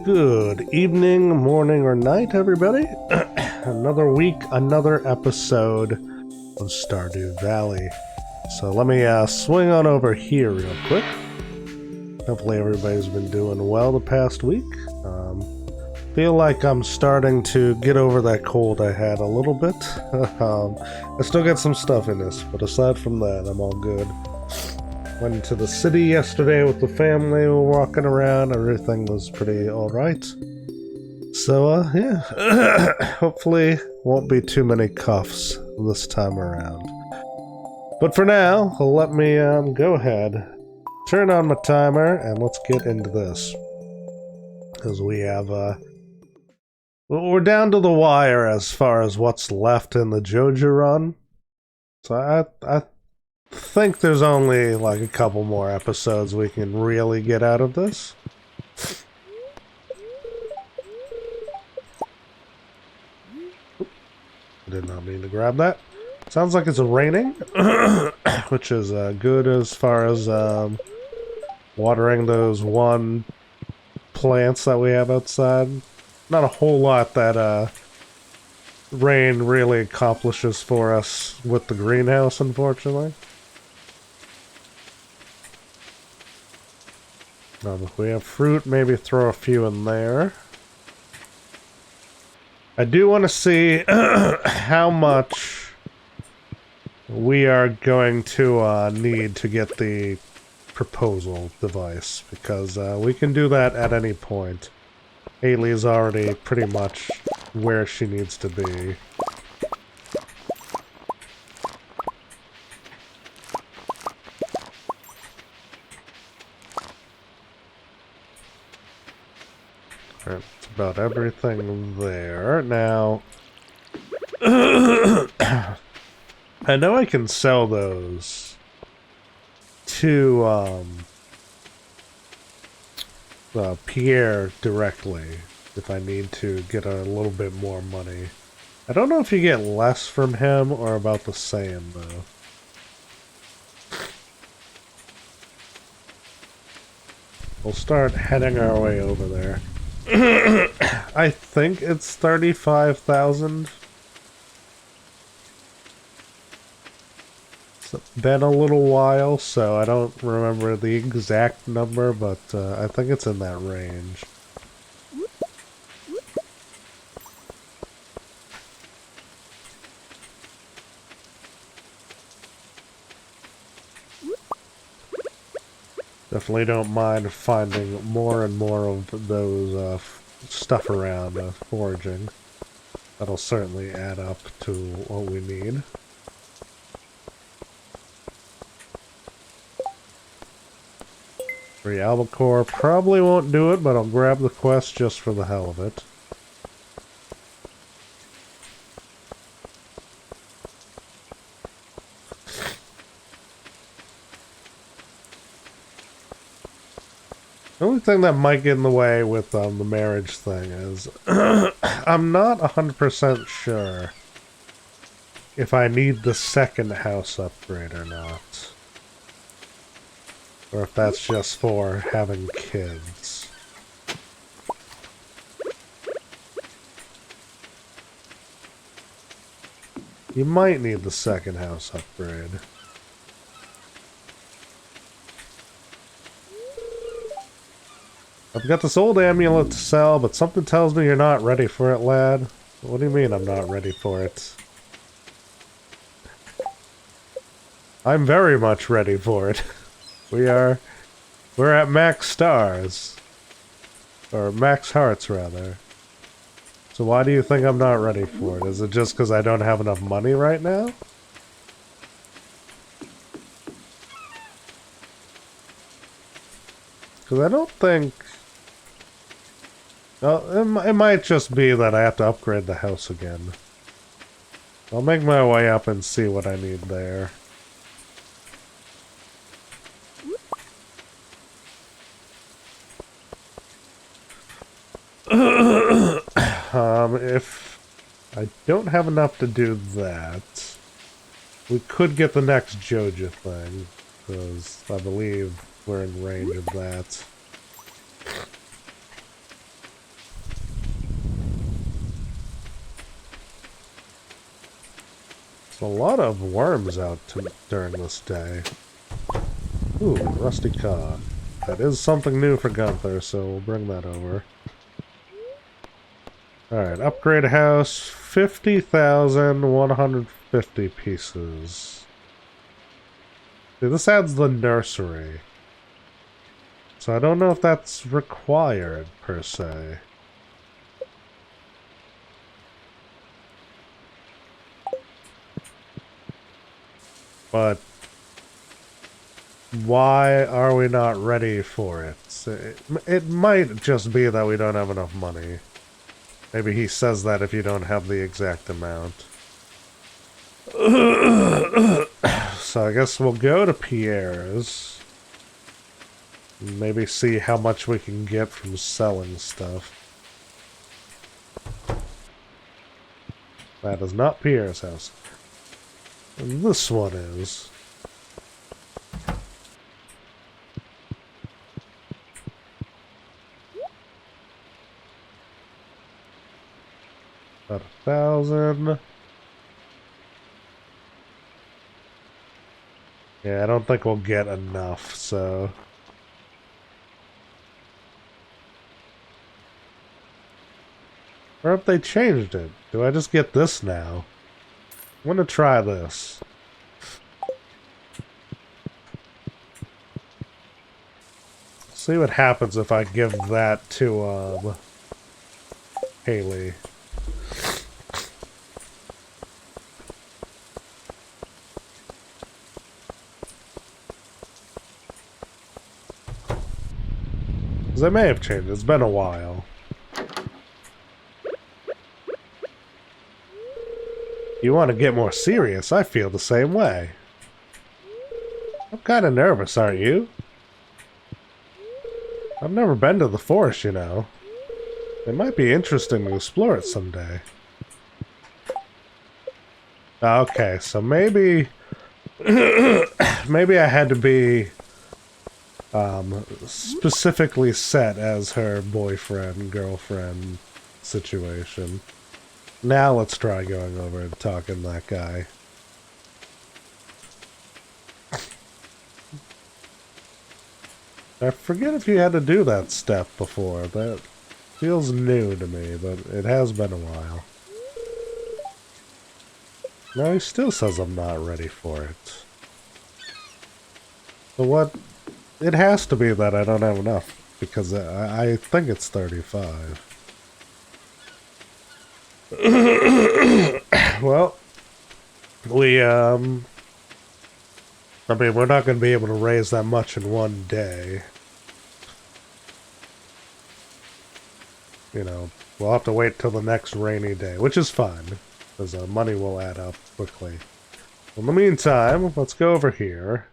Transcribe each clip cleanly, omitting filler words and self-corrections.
Good evening, morning, or night, everybody. Another week, another episode of Stardew Valley. So let me swing on over here real quick. Hopefully everybody's been doing well the past week. Feel like I'm starting to get over that cold I had a little bit. I still got some stuff in this, but aside from that, I'm all good. Went to the city yesterday with the family, we were walking around, everything was pretty alright. So, yeah, hopefully won't be too many coughs this time around. But for now, let me go ahead, turn on my timer, and let's get into this. Because we have, we're down to the wire as far as what's left in the Joja run. So I think there's only like a couple more episodes we can really get out of this. Did not mean to grab that. Sounds like it's raining, which is good as far as watering those one plants that we have outside. Not a whole lot that rain really accomplishes for us with the greenhouse, unfortunately. If we have fruit, maybe throw a few in there. I do want to see how much we are going to need to get the proposal device, because we can do that at any point. Haley's already pretty much where she needs to be. Alright, that's about everything there. Now, I know I can sell those to Pierre directly if I need to get a little bit more money. I don't know if you get less from him or about the same, though. We'll start heading our way over there. I think it's 35,000. It's been a little while, so I don't remember the exact number, but I think it's in that range. Definitely don't mind finding more and more of those stuff around foraging. That'll certainly add up to what we need. Free albacore probably won't do it, but I'll grab the quest just for the hell of it. The only thing that might get in the way with the marriage thing is I'm not 100% sure if I need the second house upgrade or not. Or if that's just for having kids. You might need the second house upgrade. I've got this old amulet to sell, but something tells me you're not ready for it, lad. What do you mean I'm not ready for it? I'm very much ready for it. We're at max stars. Or max hearts, rather. So why do you think I'm not ready for it? Is it just because I don't have enough money right now? Because I don't think... Well, it might just be that I have to upgrade the house again. I'll make my way up and see what I need there. If I don't have enough to do that, we could get the next Joja thing, because I believe we're in range of that. a lot of worms out during this day. Ooh, rusty cod. That is something new for Gunther, so we'll bring that over. Alright, upgrade house, 50,150 pieces. See, this adds the nursery. So I don't know if that's required, per se. But why are we not ready for it? It might just be that we don't have enough money. Maybe he says that if you don't have the exact amount. So I guess we'll go to Pierre's. Maybe see how much we can get from selling stuff. That is not Pierre's house. And this one is. About 1,000. Yeah, I don't think we'll get enough, so... Or if they changed it. Do I just get this now? I'm gonna try this. See what happens if I give that to, Haley. They may have changed. It's been a while. You want to get more serious? I feel the same way. I'm kind of nervous, aren't you? I've never been to the forest, you know. It might be interesting to explore it someday. Okay, so maybe... maybe I had to be... specifically set as her boyfriend, girlfriend situation. Now let's try going over and talking to that guy. I forget if you had to do that step before. That feels new to me, but it has been a while. No, he still says I'm not ready for it. So what... It has to be that I don't have enough, because I think it's 35. Well, we, I mean, we're not going to be able to raise that much in one day. You know, we'll have to wait till the next rainy day, which is fine, because money will add up quickly. In the meantime, let's go over here.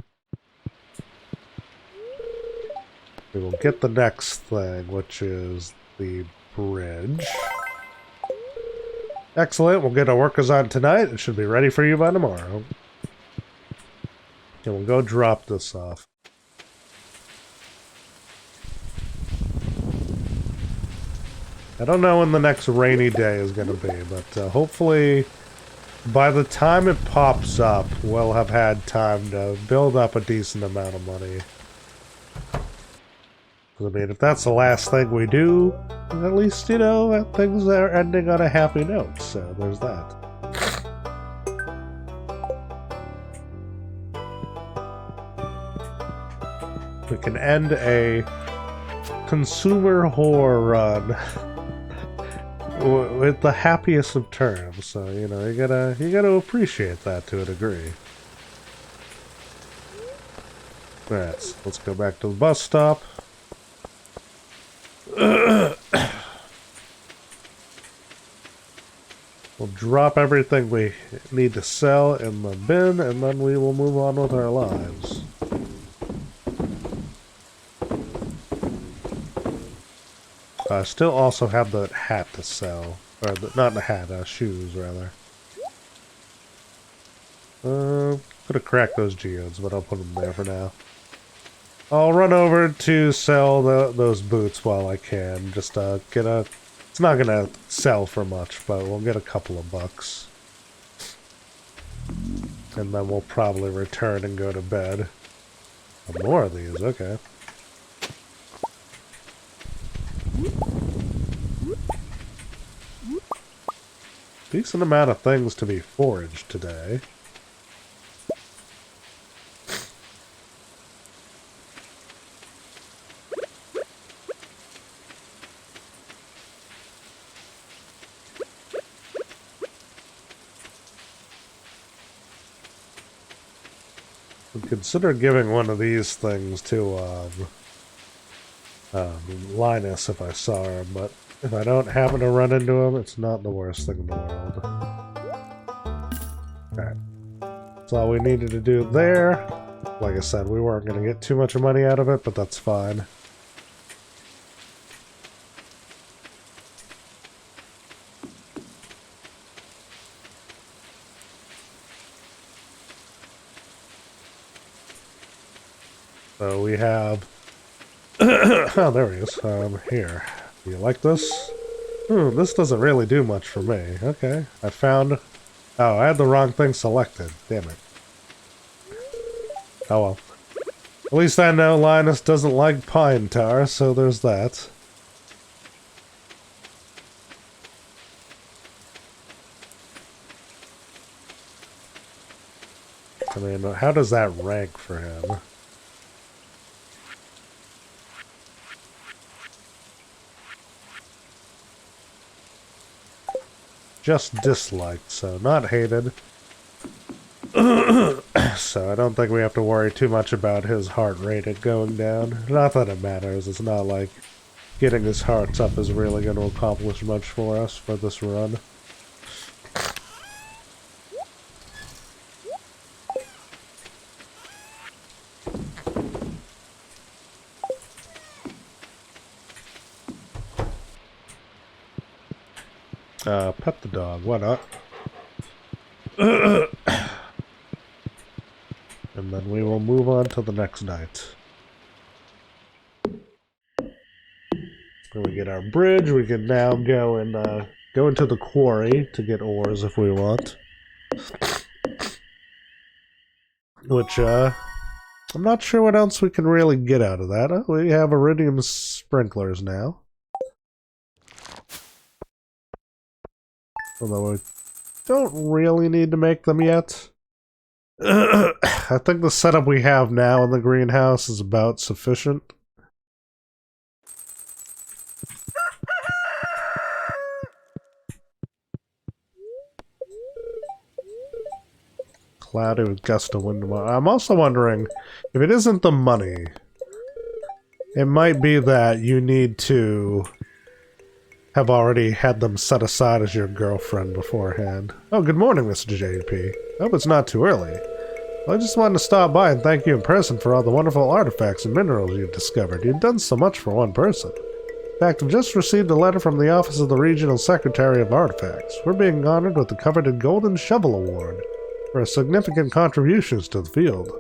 We will get the next thing, which is the bridge. Excellent, we'll get our workers on tonight. It should be ready for you by tomorrow. And we'll go drop this off. I don't know when the next rainy day is going to be, but hopefully by the time it pops up, we'll have had time to build up a decent amount of money. I mean, if that's the last thing we do, at least, you know, things are ending on a happy note, so there's that. We can end a consumer horror run with the happiest of terms, so, you know, you gotta appreciate that to a degree. Alright, let's go back to the bus stop. We'll drop everything we need to sell in the bin, and then we will move on with our lives. I still also have the hat to sell. Or, not the hat, shoes, rather. Could have cracked those geodes, but I'll put them there for now. I'll run over to sell those boots while I can. Just get a... It's not gonna sell for much, but we'll get a couple of bucks. And then we'll probably return and go to bed. More of these, okay. Decent amount of things to be foraged today. I'd consider giving one of these things to Linus if I saw him, but if I don't happen to run into him, it's not the worst thing in the world. Alright. That's all we needed to do there. Like I said, we weren't going to get too much money out of it, but that's fine. So we have... oh, there he is. Here. Do you like this? This doesn't really do much for me. Okay. I found... oh, I had the wrong thing selected. Damn it. Oh well. At least I know Linus doesn't like pine tar, so there's that. I mean, how does that rank for him? Just disliked, so not hated. So I don't think we have to worry too much about his heart rate going down. Not that it matters, it's not like getting his hearts up is really going to accomplish much for us for this run. Pet the dog, why not? And then we will move on to the next night. When we get our bridge, we can now go and go into the quarry to get ores if we want. Which, I'm not sure what else we can really get out of that. We have iridium sprinklers now. Although we don't really need to make them yet. I think the setup we have now in the greenhouse is about sufficient. Cloudy with gust of wind tomorrow. I'm also wondering, if it isn't the money, it might be that you need to have already had them set aside as your girlfriend beforehand. Oh, good morning, Mr. JP. Hope it's not too early. Well, I just wanted to stop by and thank you in person for all the wonderful artifacts and minerals you've discovered. You've done so much for one person. In fact, I've just received a letter from the Office of the Regional Secretary of Artifacts. We're being honored with the coveted Golden Shovel Award for significant contributions to the field.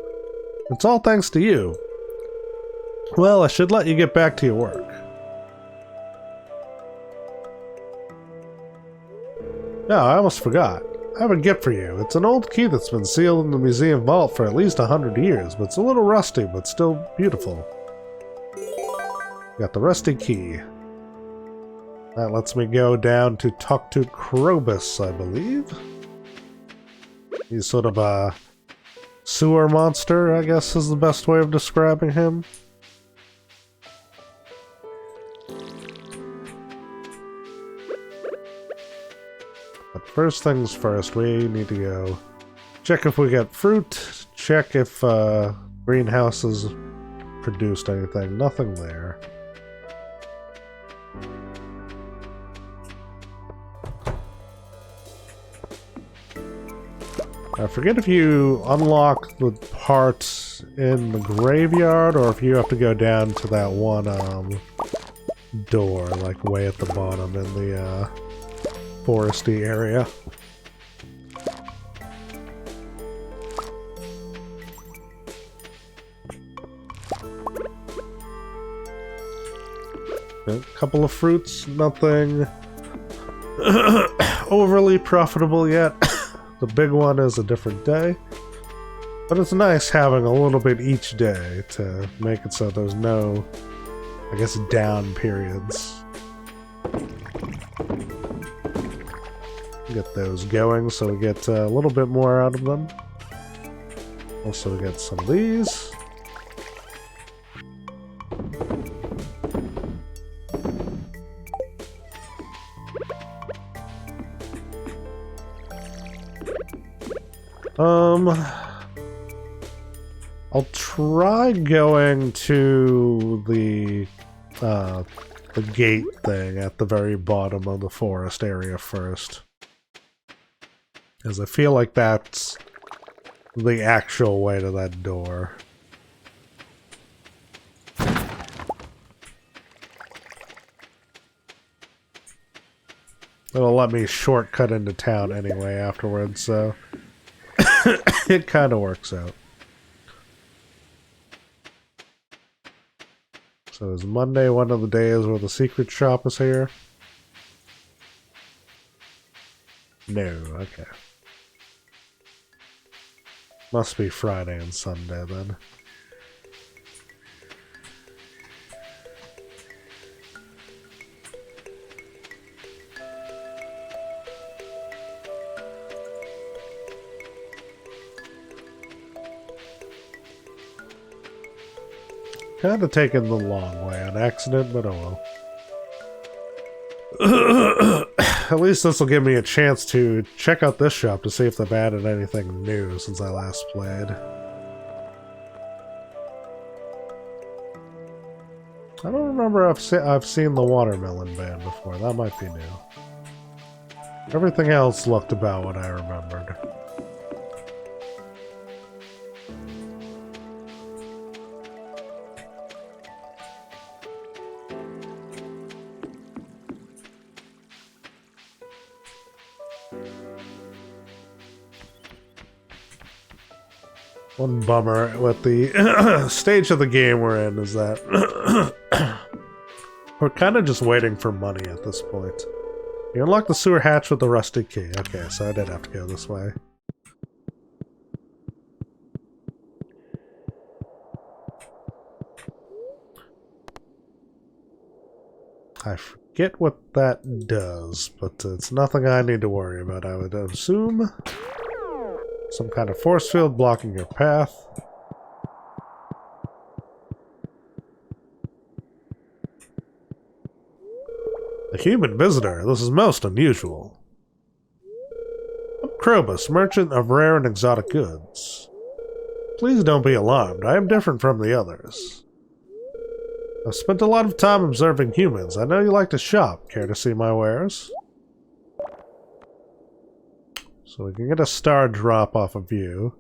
It's all thanks to you. Well, I should let you get back to your work. No, I almost forgot. I have a gift for you. It's an old key that's been sealed in the museum vault for at least 100 years, but it's a little rusty, but still beautiful. Got the rusty key. That lets me go down to talk to Krobus, I believe. He's sort of a sewer monster, I guess is the best way of describing him. But first things first, we need to go check if we get fruit, check if greenhouses produced anything. Nothing there. I forget if you unlock the parts in the graveyard or if you have to go down to that one door, like way at the bottom in the foresty area. A couple of fruits, nothing overly profitable yet. The big one is a different day. But it's nice having a little bit each day to make it so there's no, I guess, down periods. Get those going so we get a little bit more out of them. Also, we get some of these. I'll try going to the gate thing at the very bottom of the forest area first. Because I feel like that's the actual way to that door. It'll let me shortcut into town anyway afterwards, so it kind of works out. So is Monday one of the days where the secret shop is here? No, okay. Must be Friday and Sunday then. Kind of taking the long way on accident, but oh well. At least this will give me a chance to check out this shop to see if they've added anything new since I last played. I don't remember if I've seen the watermelon band before. That might be new. Everything else looked about what I remembered. One bummer with the stage of the game we're in is that we're kind of just waiting for money at this point. You unlock the sewer hatch with the rusty key. Okay, so I did have to go this way. I forget what that does, but it's nothing I need to worry about, I would assume. Some kind of force field blocking your path. A human visitor. This is most unusual. I'm Krobus, merchant of rare and exotic goods. Please don't be alarmed. I am different from the others. I've spent a lot of time observing humans. I know you like to shop. Care to see my wares? So we can get a star drop off of you.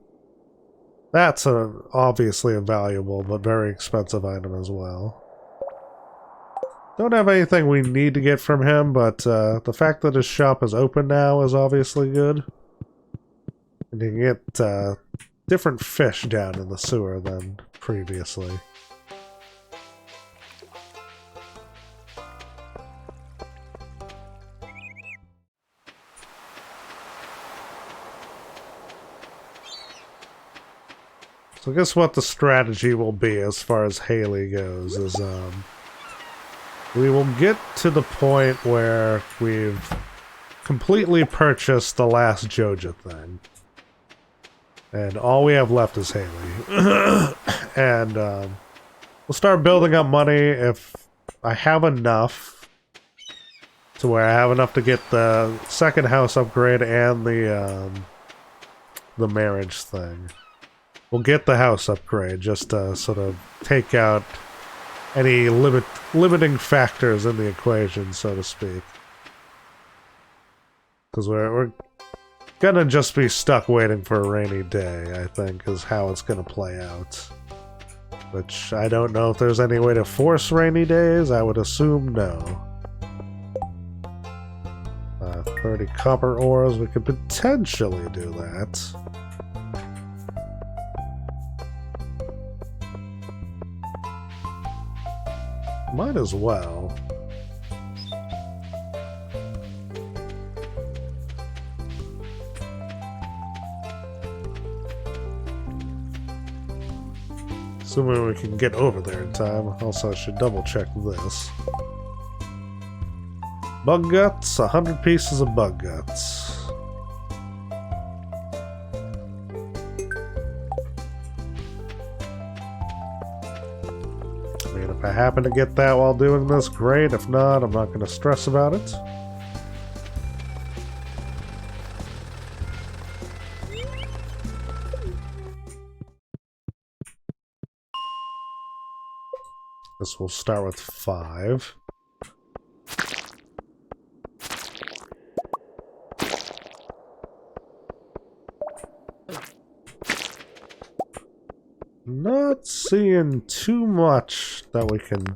That's obviously a valuable but very expensive item as well. Don't have anything we need to get from him, but the fact that his shop is open now is obviously good. And you can get different fish down in the sewer than previously. So I guess what the strategy will be as far as Haley goes is we will get to the point where we've completely purchased the last Joja thing. And all we have left is Haley. And we'll start building up money if I have enough to where I have enough to get the second house upgrade and the marriage thing. We'll get the house upgrade just to sort of take out any limiting factors in the equation, so to speak. Because we're gonna just be stuck waiting for a rainy day, I think, is how it's gonna play out. Which, I don't know if there's any way to force rainy days. I would assume no. 30 copper ores, we could potentially do that. Might as well. Assuming we can get over there in time. Also, I should double check this. Bug guts, 100 pieces of bug guts. I mean, if I happen to get that while doing this, great. If not, I'm not going to stress about it. Guess we'll start with 5. Not seeing too much that we can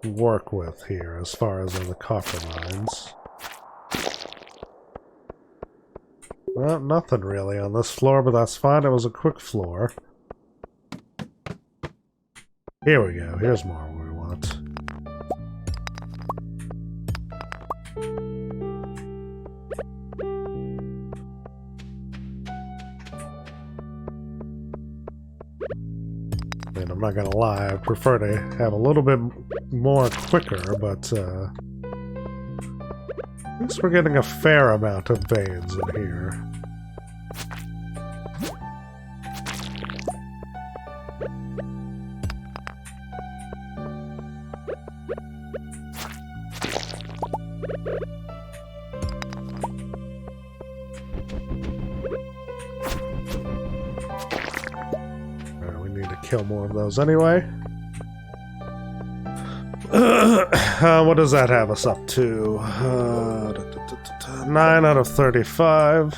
work with here as far as in the copper mines. Well, nothing really on this floor, but that's fine. It was a quick floor. Here we go. Here's more we want. And I'm not gonna lie, I prefer to have a little bit more quicker, but at least we're getting a fair amount of veins in here. Kill more of those anyway. What does that have us up to? 9 out of 35.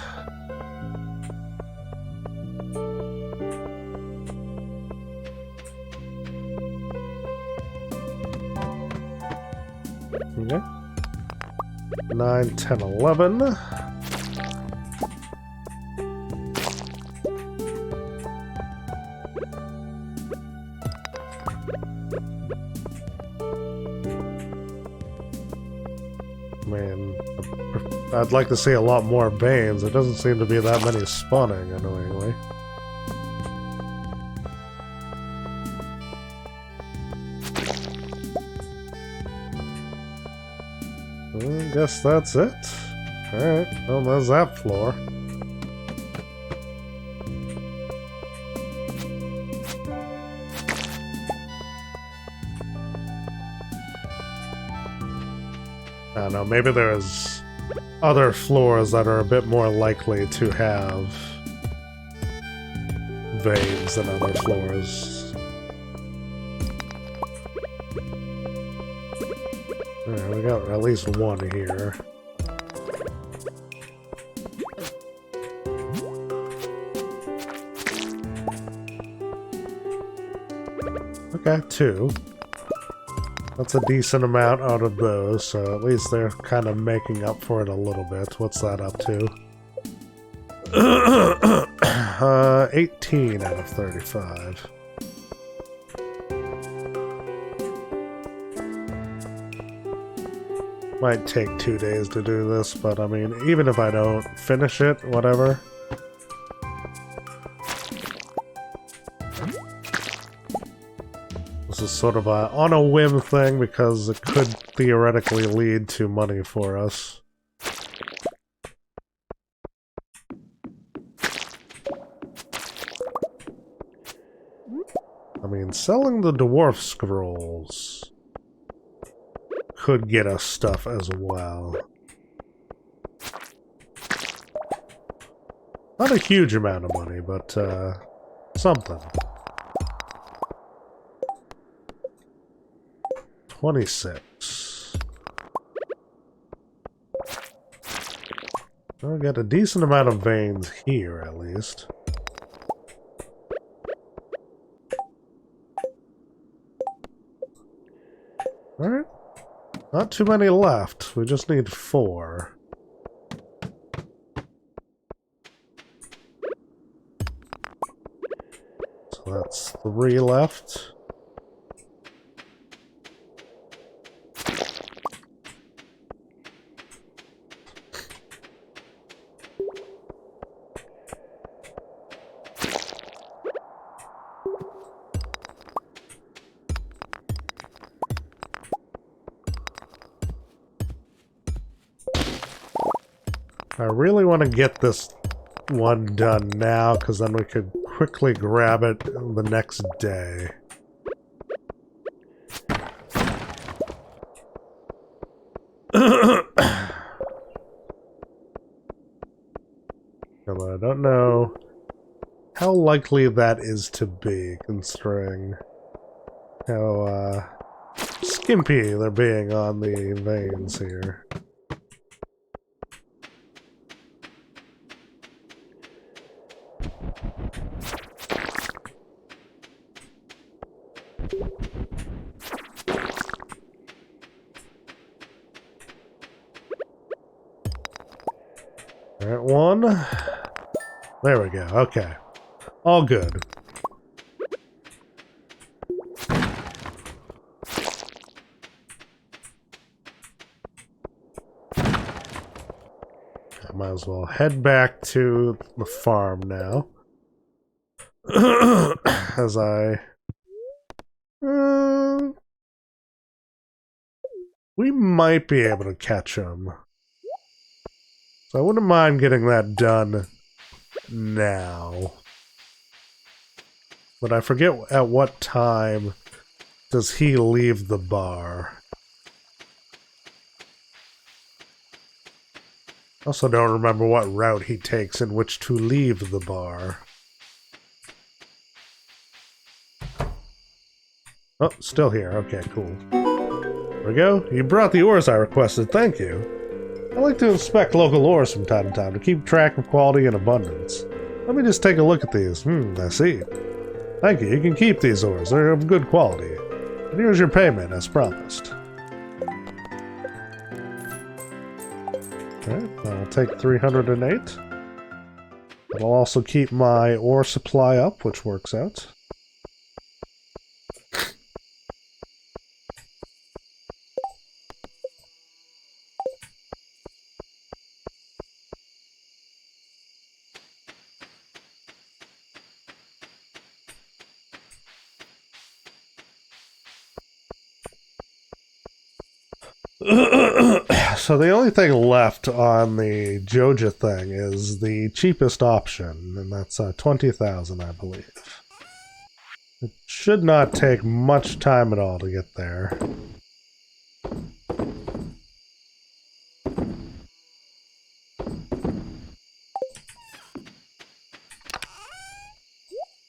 Okay. 9, 10, 11. Man, I'd like to see a lot more veins. It doesn't seem to be that many spawning, annoyingly. I guess that's it. Alright, well, there's that floor. I don't know, maybe there's other floors that are a bit more likely to have veins than other floors. Alright, we got at least one here. Okay, 2. That's a decent amount out of those, so at least they're kind of making up for it a little bit. What's that up to? 18 out of 35. Might take 2 days to do this, but I mean, even if I don't finish it, whatever. This is sort of a on a whim thing because it could theoretically lead to money for us. I mean, selling the dwarf scrolls could get us stuff as well. Not a huge amount of money, but something. 26. I'll get a decent amount of veins here, at least. Alright. Not too many left. We just need 4. So that's 3 left. I really want to get this one done now, because then we could quickly grab it the next day. Although I don't know how likely that is to be, considering how skimpy they're being on the veins here. Alright, one. There we go, okay. All good. I might as well head back to the farm now. As I... we might be able to catch him. So I wouldn't mind getting that done now. But I forget at what time does he leave the bar. Also don't remember what route he takes in which to leave the bar. Oh, still here. Okay, cool. There we go. You brought the ores I requested. Thank you. I like to inspect local ores from time to time to keep track of quality and abundance. Let me just take a look at these. I see. Thank you. You can keep these ores. They're of good quality. And here's your payment, as promised. Alright, I'll take 308. That'll also keep my ore supply up, which works out. So the only thing left on the Joja thing is the cheapest option, and that's 20,000, I believe. It should not take much time at all to get there.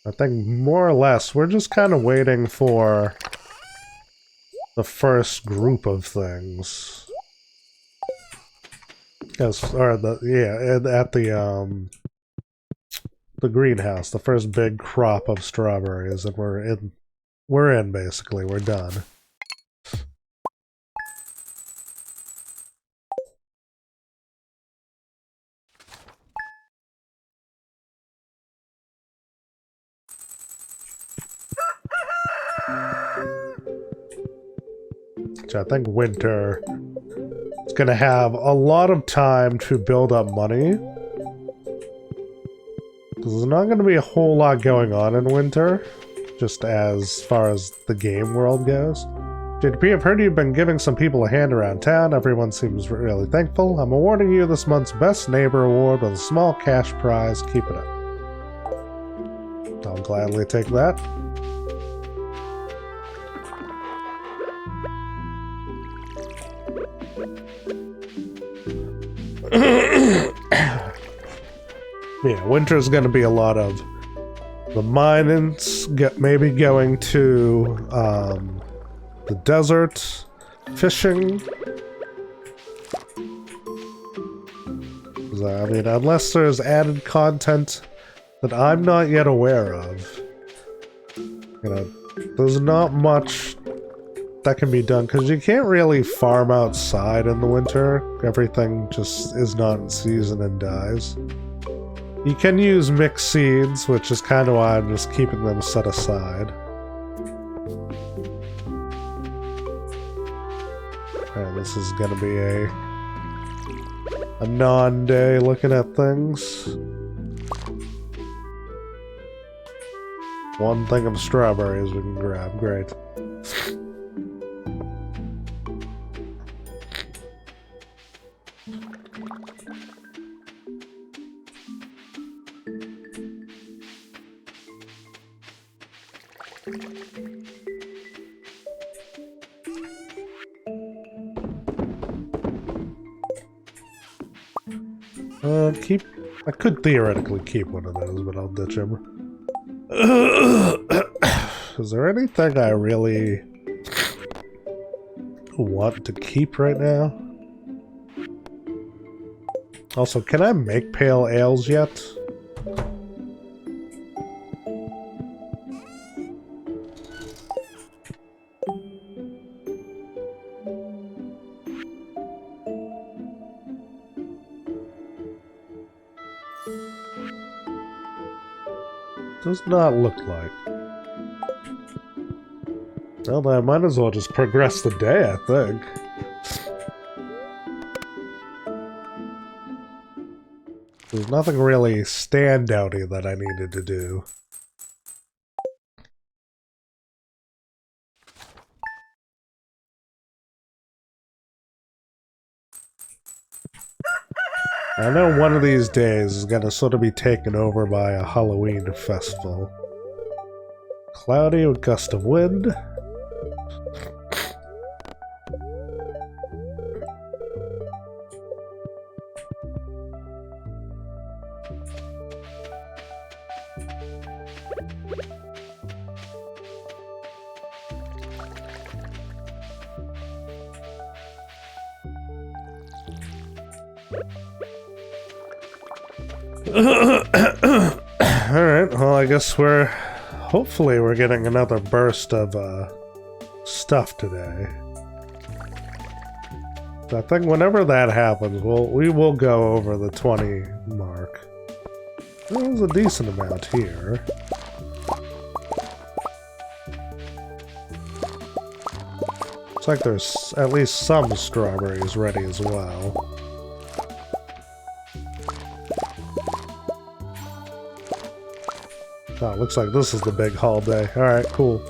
I think more or less we're just kind of waiting for the first group of things. At the greenhouse, the first big crop of strawberries, and we're in basically, we're done. Which I think winter is going to have a lot of time to build up money. Because there's not going to be a whole lot going on in winter, just as far as the game world goes. JDP, I've heard you've been giving some people a hand around town. Everyone seems really thankful. I'm awarding you this month's Best Neighbor Award with a small cash prize. Keep it up. I'll gladly take that. Yeah, winter's going to be a lot of the mining's maybe going to the desert, fishing. I mean, unless there's added content that I'm not yet aware of, you know, there's not much that can be done, because you can't really farm outside in the winter. Everything just is not in season and dies. You can use mixed seeds, which is kind of why I'm just keeping them set aside. And this is going to be a non-day looking at things. One thing of strawberries we can grab, great. Keep... I could theoretically keep one of those, but I'll ditch him. Is there anything I really want to keep right now? Also, can I make pale ales yet? Does not look like. Well, I might as well just progress the day, I think. There's nothing really standouty that I needed to do. I know one of these days is gonna sort of be taken over by a Halloween festival. Cloudy with gust of wind. Alright, well I guess hopefully we're getting another burst of stuff today. I think whenever that happens, we will go over the 20 mark. There's a decent amount here. Looks like there's at least some strawberries ready as well. Oh, looks like this is the big haul day. Alright, cool.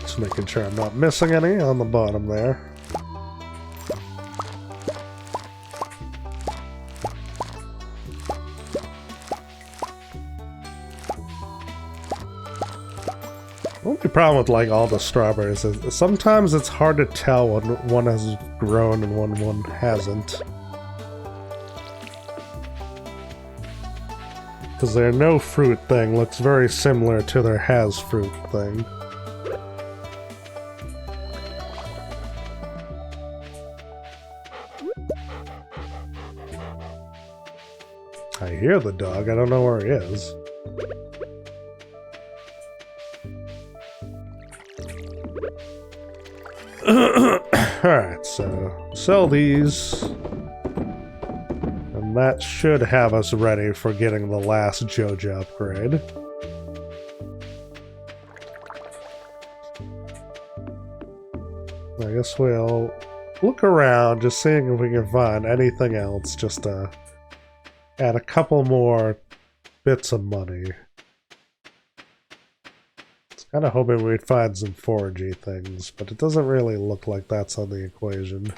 Just making sure I'm not missing any on the bottom there. The problem with like all the strawberries is sometimes it's hard to tell when one has grown and when one hasn't. Because their no fruit thing looks very similar to their has fruit thing. I hear the dog, I don't know where he is. Alright, so sell these. And that should have us ready for getting the last Joja upgrade. I guess we'll look around, just seeing if we can find anything else, just to add a couple more bits of money. Kind of hoping we'd find some foragey things, but it doesn't really look like that's on the equation.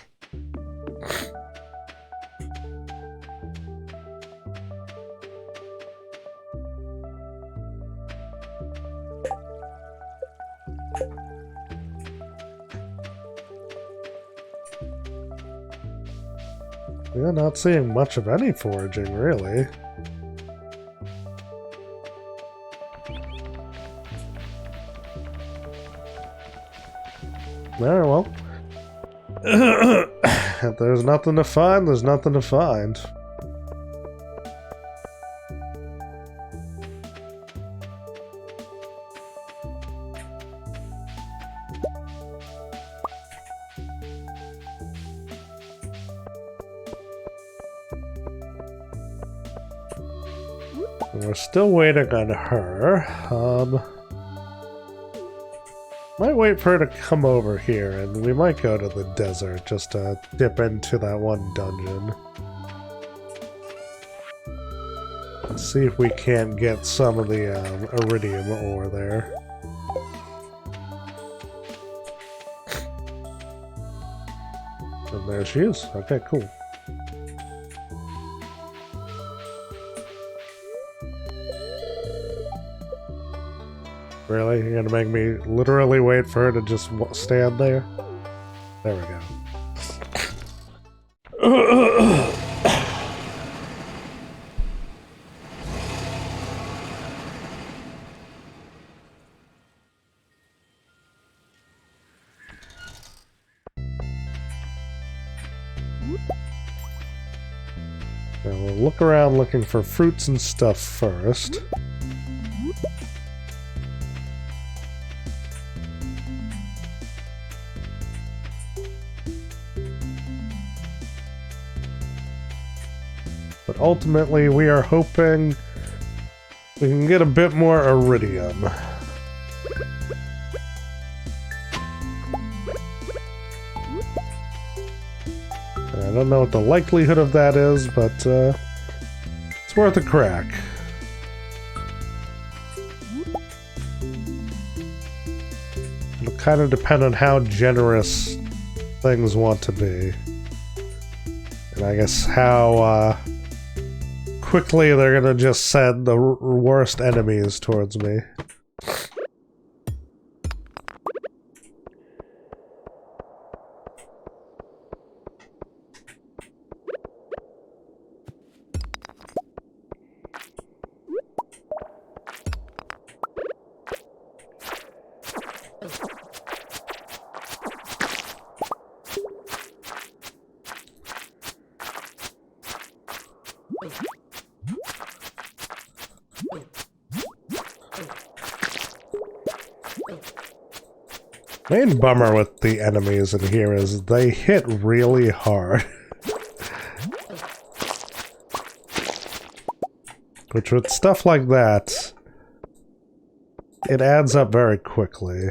We're not seeing much of any foraging, really. Very well. If there's nothing to find, there's nothing to find. We're still waiting on her. Might wait for her to come over here, and we might go to the desert just to dip into that one dungeon. Let's see if we can't get some of the iridium ore there. And there she is. Okay, cool. Really? You're gonna make me literally wait for her to just stand there? There we go. Now we'll look around looking for fruits and stuff first. But ultimately, we are hoping we can get a bit more iridium. I don't know what the likelihood of that is, but it's worth a crack. It'll kind of depend on how generous things want to be. And I guess how quickly they're gonna just send the worst enemies towards me. Main bummer with the enemies in here is they hit really hard. Which with stuff like that, it adds up very quickly.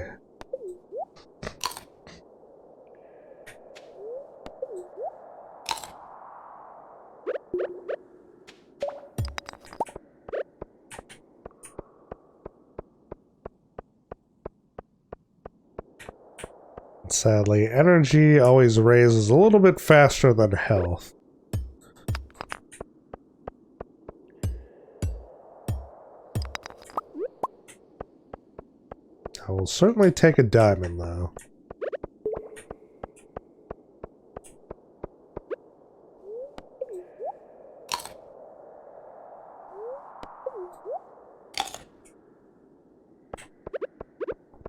Sadly, energy always raises a little bit faster than health. I will certainly take a diamond, though.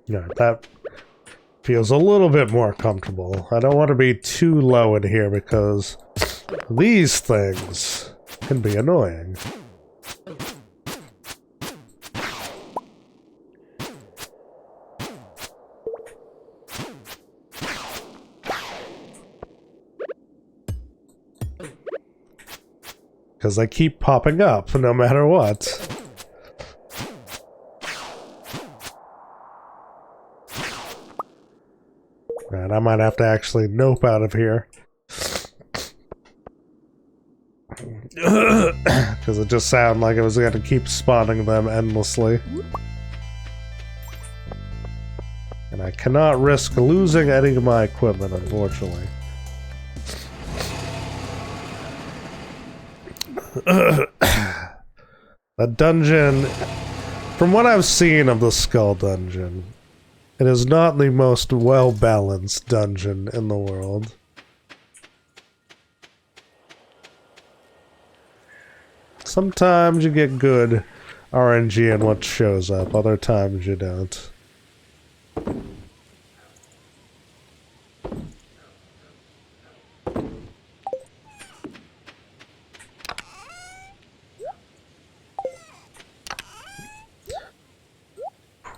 Yeah, that feels a little bit more comfortable. I don't want to be too low in here because these things can be annoying. Because they keep popping up no matter what. Man, I might have to actually nope out of here. Because it just sounded like it was going to keep spawning them endlessly. And I cannot risk losing any of my equipment, unfortunately. That dungeon, from what I've seen of the Skull Dungeon, it is not the most well-balanced dungeon in the world. Sometimes you get good RNG in what shows up, other times you don't.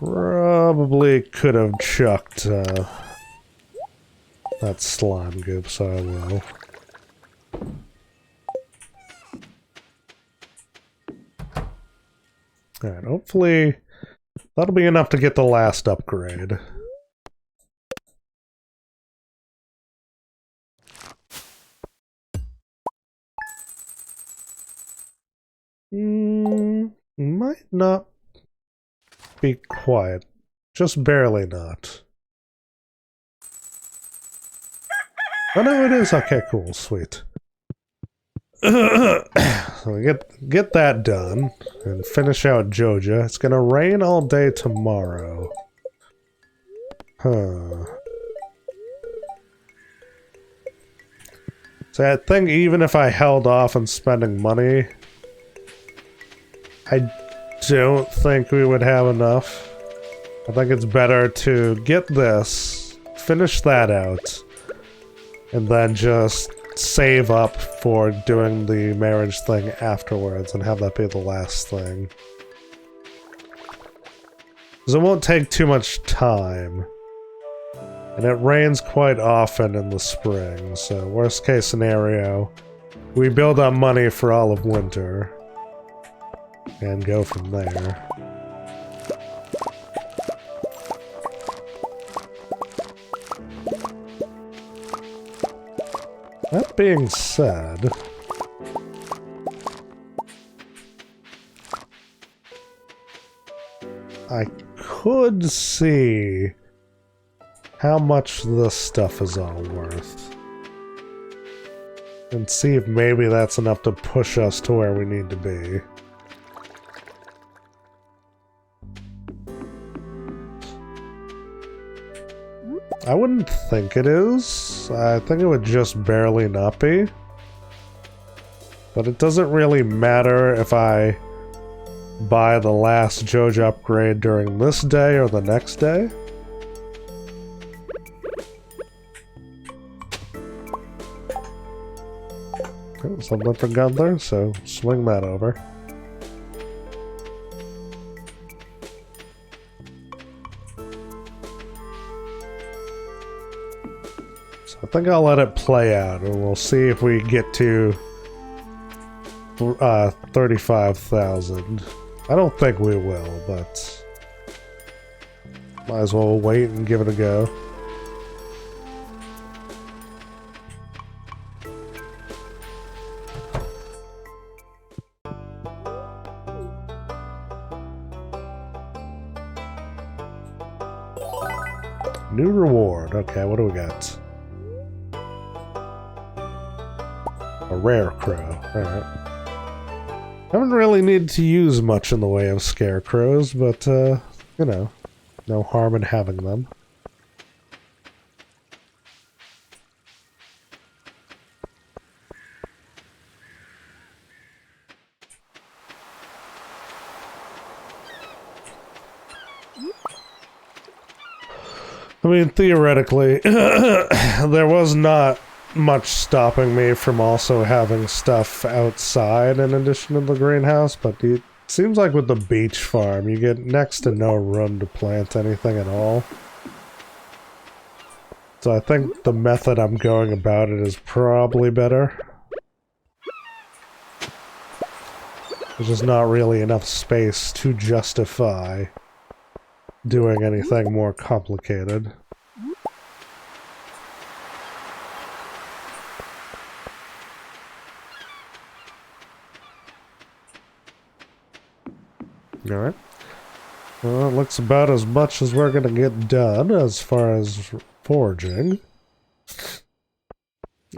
Probably could have chucked that slime goop, so I will. Alright, hopefully that'll be enough to get the last upgrade. Might not be quiet. Just barely not. Oh no, it is. Okay, cool. Sweet. So we get that done and finish out Joja. It's gonna rain all day tomorrow. Huh. So I think even if I held off on spending money, I don't think we would have enough. I think it's better to get this, finish that out, and then just save up for doing the marriage thing afterwards and have that be the last thing. Because it won't take too much time. And it rains quite often in the spring, so worst case scenario, we build up money for all of winter. And go from there. That being said, I could see how much this stuff is all worth. And see if maybe that's enough to push us to where we need to be. I wouldn't think it is. I think it would just barely not be. But it doesn't really matter if I buy the last Joja upgrade during this day or the next day. Okay, something for Gunther, so swing that over. I think I'll let it play out, and we'll see if we get to 35,000. I don't think we will, but might as well wait and give it a go. New reward. Okay, what do we got? A rare crow. Alright. Haven't really needed to use much in the way of scarecrows, but, you know, no harm in having them. I mean, theoretically, there was not much stopping me from also having stuff outside in addition to the greenhouse, but it seems like with the beach farm, you get next to no room to plant anything at all. So I think the method I'm going about it is probably better. There's just not really enough space to justify doing anything more complicated. Alright. Well, it looks about as much as we're gonna get done as far as foraging.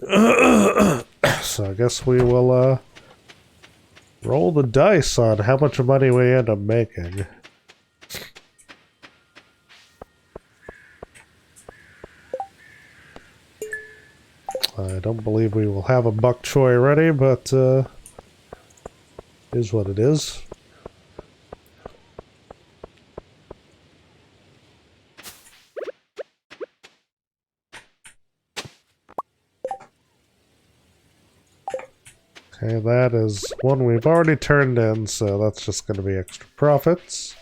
So I guess we will, roll the dice on how much money we end up making. I don't believe we will have a bok choy ready, but, is what it is. Okay, that is one we've already turned in, so that's just going to be extra profits.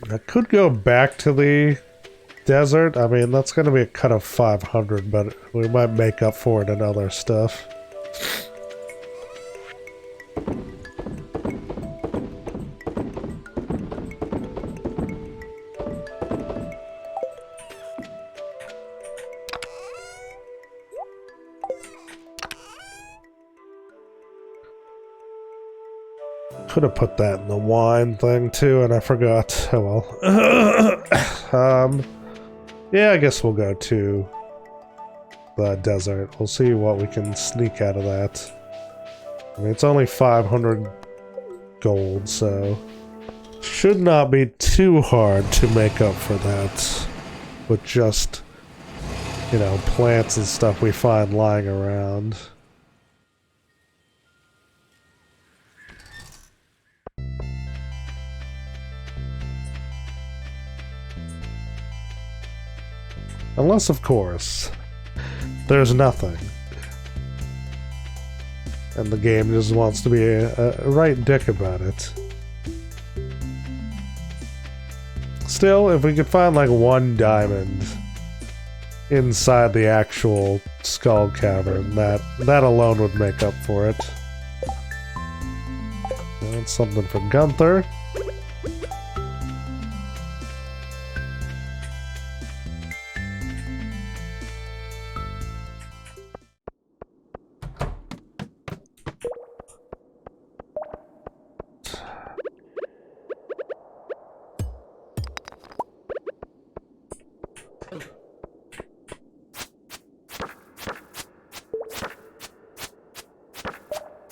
I could go back to the desert. I mean, that's going to be a cut of 500, but we might make up for it in other stuff. Could have put that in the wine thing too, and I forgot. Oh well. Yeah, I guess we'll go to the desert. We'll see what we can sneak out of that. I mean, it's only 500 gold, so should not be too hard to make up for that with just, you know, plants and stuff we find lying around. Unless, of course, there's nothing. And the game just wants to be a right dick about it. Still, if we could find like one diamond inside the actual skull cavern, that alone would make up for it. That's something for Gunther.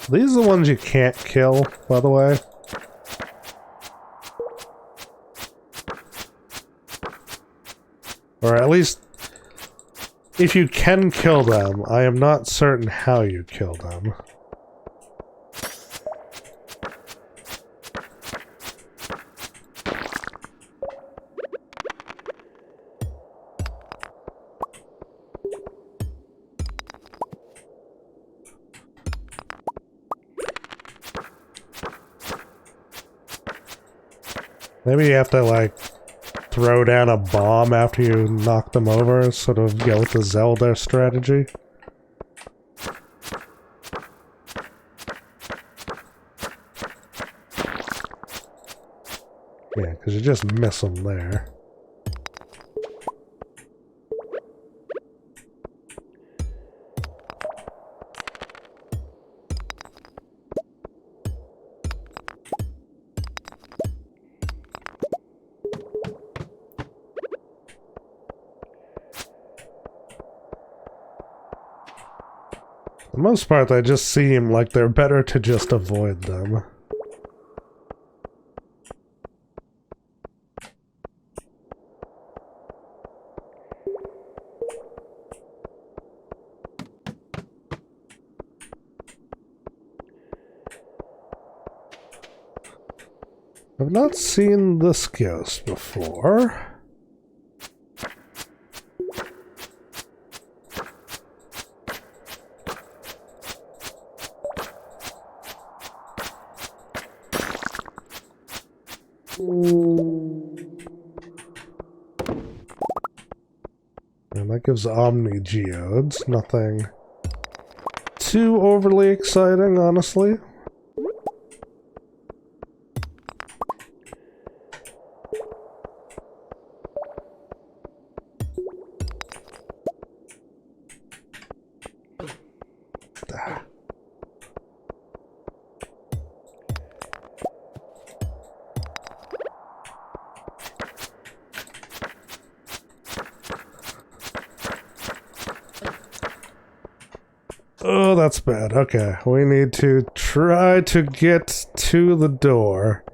These are the ones you can't kill, by the way. Or at least, if you can kill them, I am not certain how you kill them. Maybe you have to, like, throw down a bomb after you knock them over, sort of go with the Zelda strategy. Yeah, because you just miss them there. For the most part, they just seem like they're better to just avoid them. I've not seen this ghost before. And that gives Omni Geodes. Nothing too overly exciting, honestly. Oh, that's bad. Okay, we need to try to get to the door.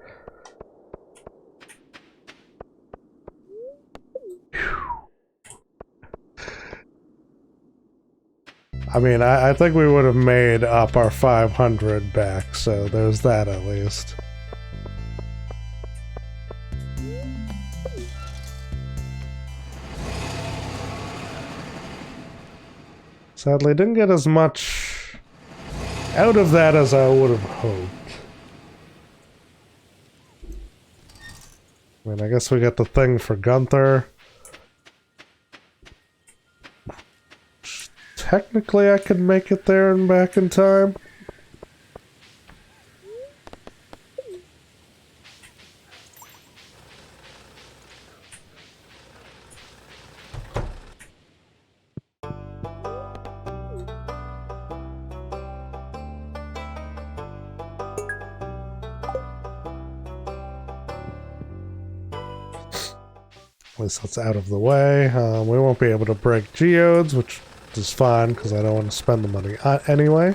I mean, I think we would have made up our 500 back, so there's that at least. Sadly, didn't get as much out of that as I would have hoped. I mean, I guess we got the thing for Gunther. Technically, I could make it there and back in time. At least that's out of the way. We won't be able to break geodes, which which is fine because I don't want to spend the money anyway.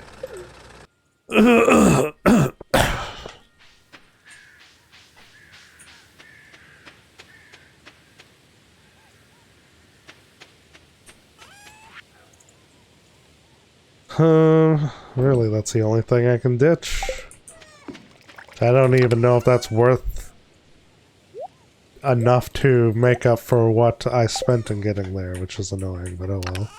Really, that's the only thing I can ditch. I don't even know if that's worth enough to make up for what I spent in getting there, which is annoying, but oh well.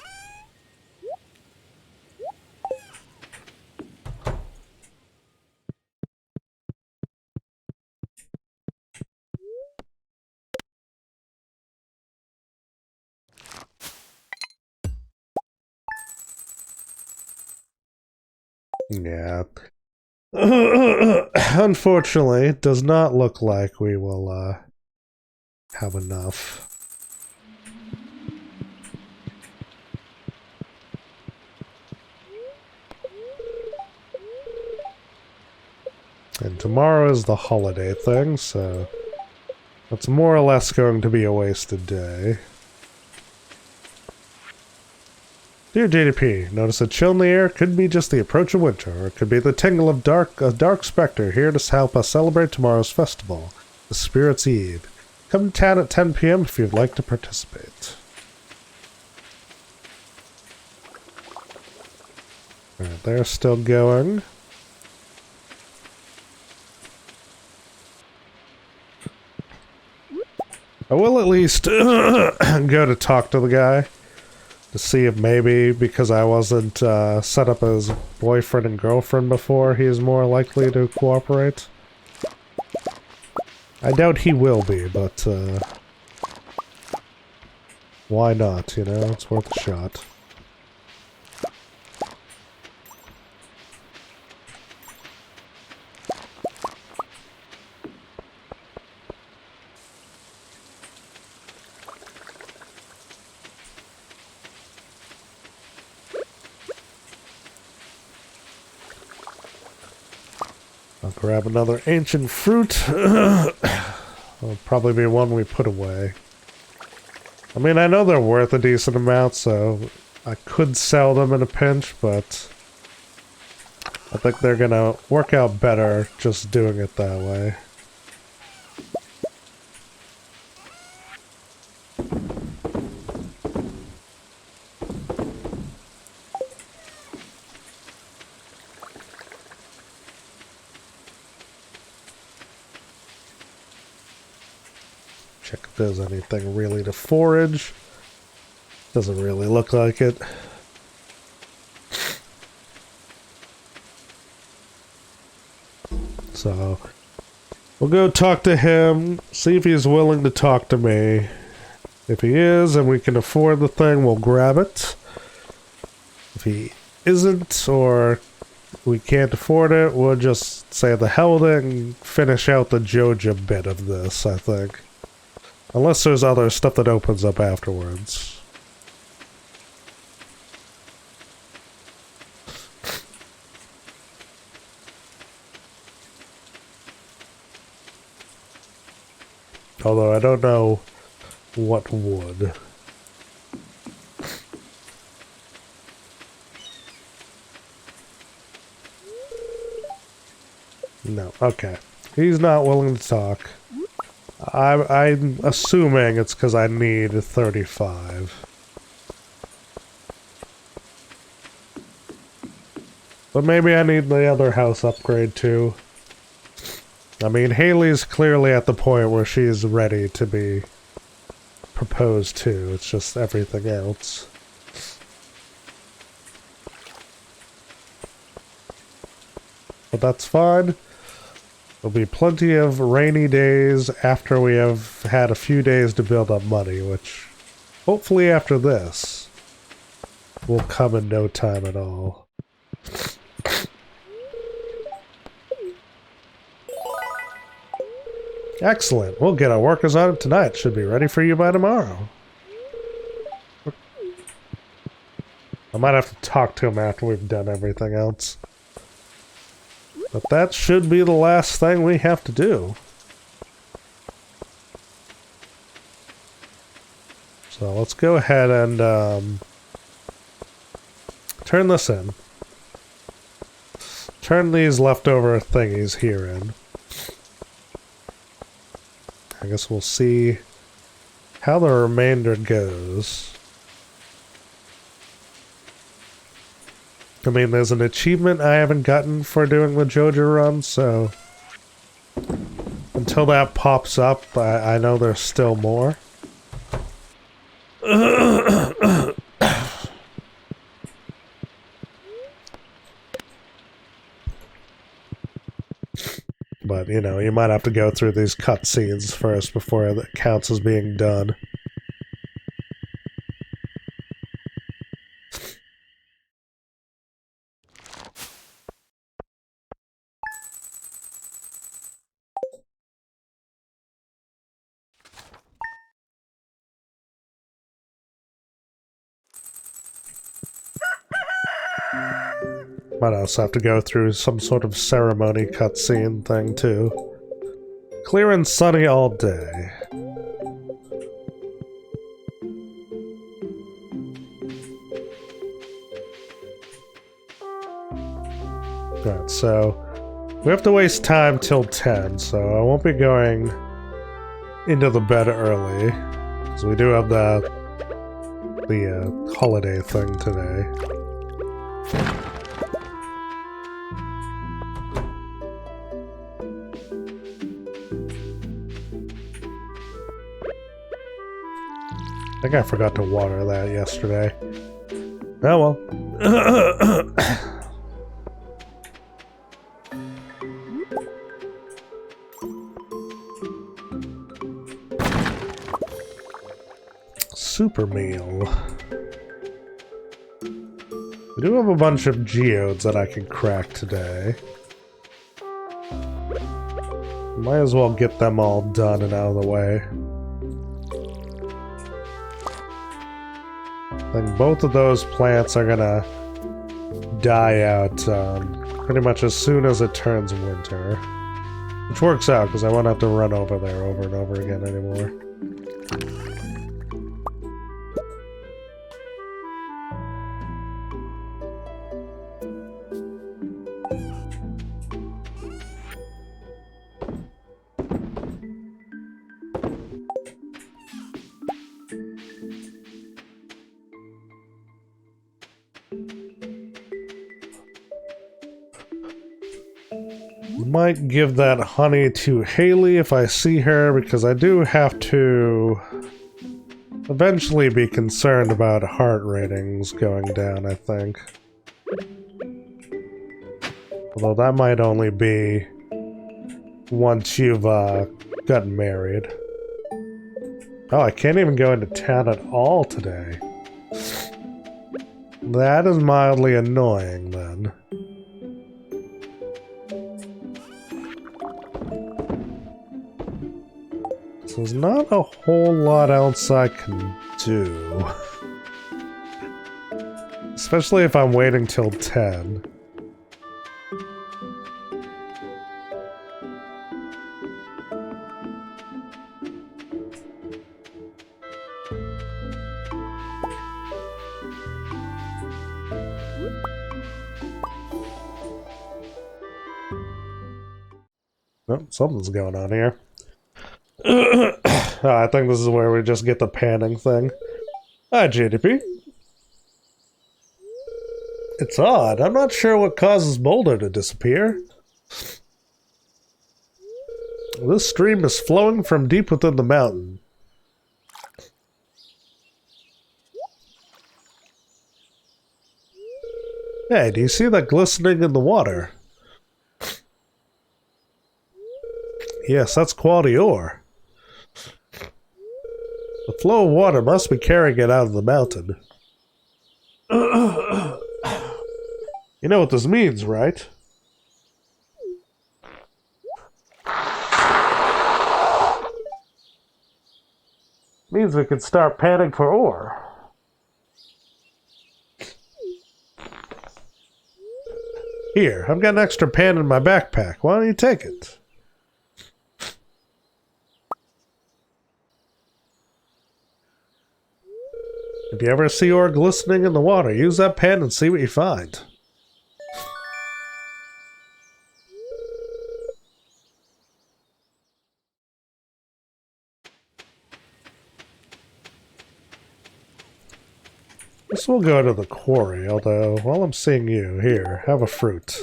Yeah. Unfortunately, it does not look like we will, have enough. And tomorrow is the holiday thing, so it's more or less going to be a wasted day. Dear JDP, notice a chill in the air could be just the approach of winter, or it could be the tingle of a dark specter here to help us celebrate tomorrow's festival, the Spirit's Eve. Come to town at 10 p.m. if you'd like to participate. Alright, they're still going. I will at least go to talk to the guy. To see if maybe, because I wasn't set up as boyfriend and girlfriend before, he is more likely to cooperate. I doubt he will be, but why not, you know? It's worth a shot. I'll grab another ancient fruit. It'll probably be one we put away. I mean, I know they're worth a decent amount, so I could sell them in a pinch, but I think they're gonna work out better just doing it that way. Check if there's anything really to forage. Doesn't really look like it. So, we'll go talk to him, see if he's willing to talk to me. If he is, and we can afford the thing, we'll grab it. If he isn't, or we can't afford it, we'll just say the hell with it and finish out the Joja bit of this, I think. Unless there's other stuff that opens up afterwards. Although I don't know what would. No, okay. He's not willing to talk. I'm assuming it's because I need 35. But maybe I need the other house upgrade too. I mean, Haley's clearly at the point where she's ready to be proposed to. It's just everything else. But that's fine. There'll be plenty of rainy days after we have had a few days to build up money, which hopefully after this will come in no time at all. Excellent. We'll get our workers on it tonight. Should be ready for you by tomorrow. I might have to talk to him after we've done everything else. But that should be the last thing we have to do. So let's go ahead and turn this in. Turn these leftover thingies here in. I guess we'll see how the remainder goes. I mean, there's an achievement I haven't gotten for doing the Joja run, so until that pops up, I know there's still more. But, you know, you might have to go through these cutscenes first before it counts as being done. Might also have to go through some sort of ceremony cutscene thing, too. Clear and sunny all day. Alright, so we have to waste time till 10, so I won't be going into the bed early, because we do have the holiday thing today. I think I forgot to water that yesterday. Oh well. Super meal. We do have a bunch of geodes that I can crack today. Might as well get them all done and out of the way. I think both of those plants are gonna die out pretty much as soon as it turns winter. Which works out, because I won't have to run over there over and over again anymore. Might give that honey to Haley if I see her, because I do have to eventually be concerned about heart ratings going down, I think. Although that might only be once you've gotten married. Oh, I can't even go into town at all today. That is mildly annoying, then. So there's not a whole lot else I can do. Especially if I'm waiting till 10. Oh, something's going on here. I think this is where we just get the panning thing. Hi, JDP. It's odd. I'm not sure what causes Boulder to disappear. This stream is flowing from deep within the mountain. Hey, do you see that glistening in the water? Yes, that's quality ore. The flow of water must be carrying it out of the mountain. You know what this means, right? Means we can start panning for ore. Here, I've got an extra pan in my backpack. Why don't you take it? If you ever see ore glistening in the water, use that pen and see what you find. Guess we'll go to the quarry, although while I'm seeing you, here, have a fruit.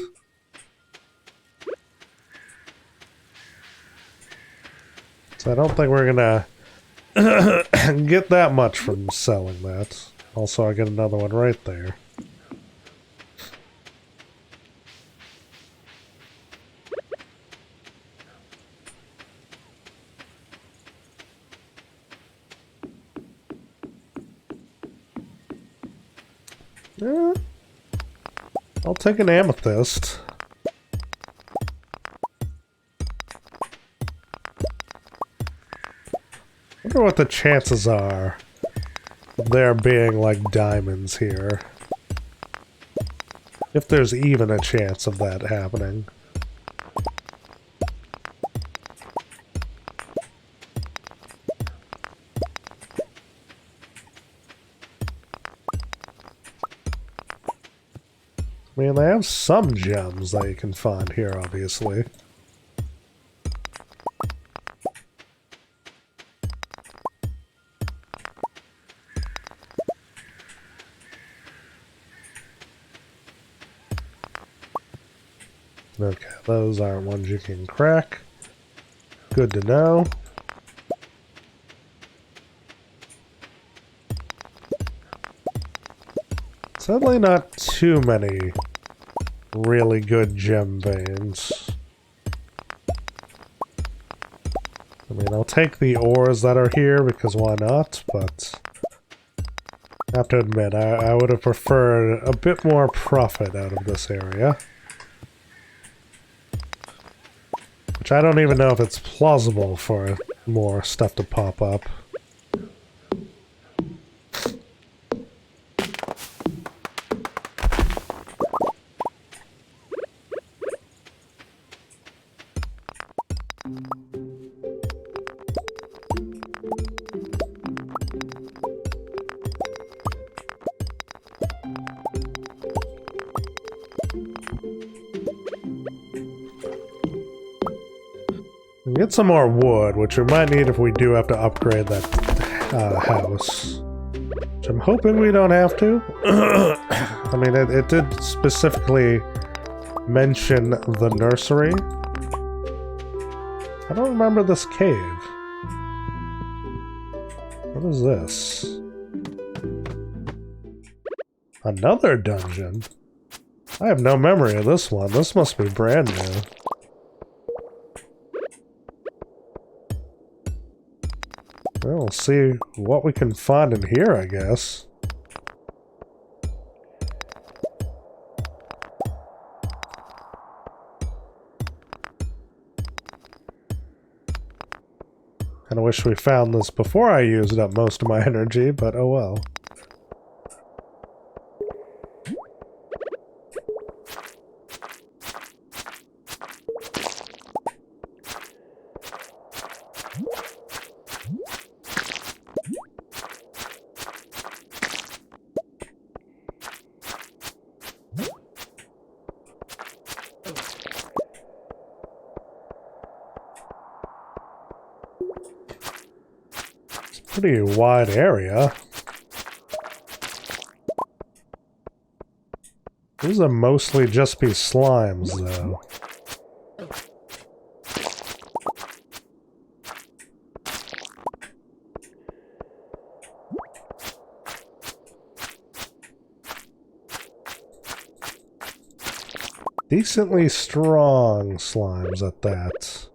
So I don't think we're gonna get that much from selling that. Also, I get another one right there. Yeah. I'll take an amethyst. Wonder what the chances are of there being like diamonds here. If there's even a chance of that happening. I mean, they have some gems that you can find here, obviously. Okay, those aren't ones you can crack. Good to know. Sadly, not too many really good gem veins. I mean, I'll take the ores that are here because why not, but I have to admit, I would have preferred a bit more profit out of this area. Which I don't even know if it's plausible for more stuff to pop up. Get some more wood, which we might need if we do have to upgrade that house. Which I'm hoping we don't have to. I mean, it did specifically mention the nursery. I don't remember this cave. What is this? Another dungeon? I have no memory of this one. This must be brand new. Well, we'll see what we can find in here, I guess. Kinda wish we found this before I used up most of my energy, but oh well. Pretty wide area. These are mostly just be slimes, though. Decently strong slimes at that.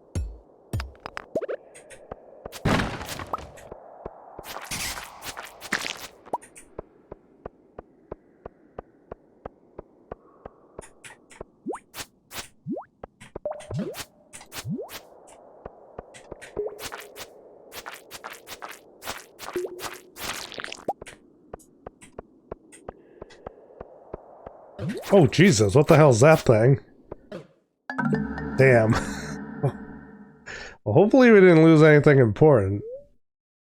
Oh, Jesus, what the hell's that thing? Damn. Well, hopefully we didn't lose anything important.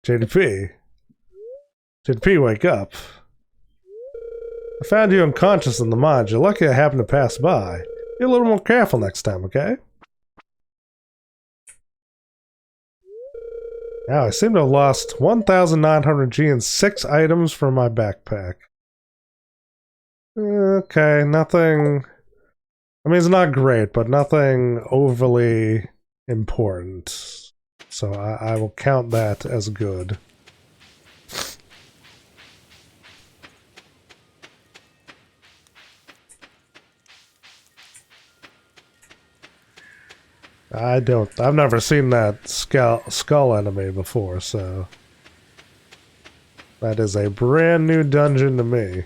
JDP. Did P wake up? I found you unconscious in the mines. You're lucky I happened to pass by. Be a little more careful next time, okay? Now, I seem to have lost 1,900 G and 6 items from my backpack. Okay, nothing... I mean, it's not great, but nothing overly important. So I will count that as good. I've never seen that skull enemy before, so... That is a brand new dungeon to me.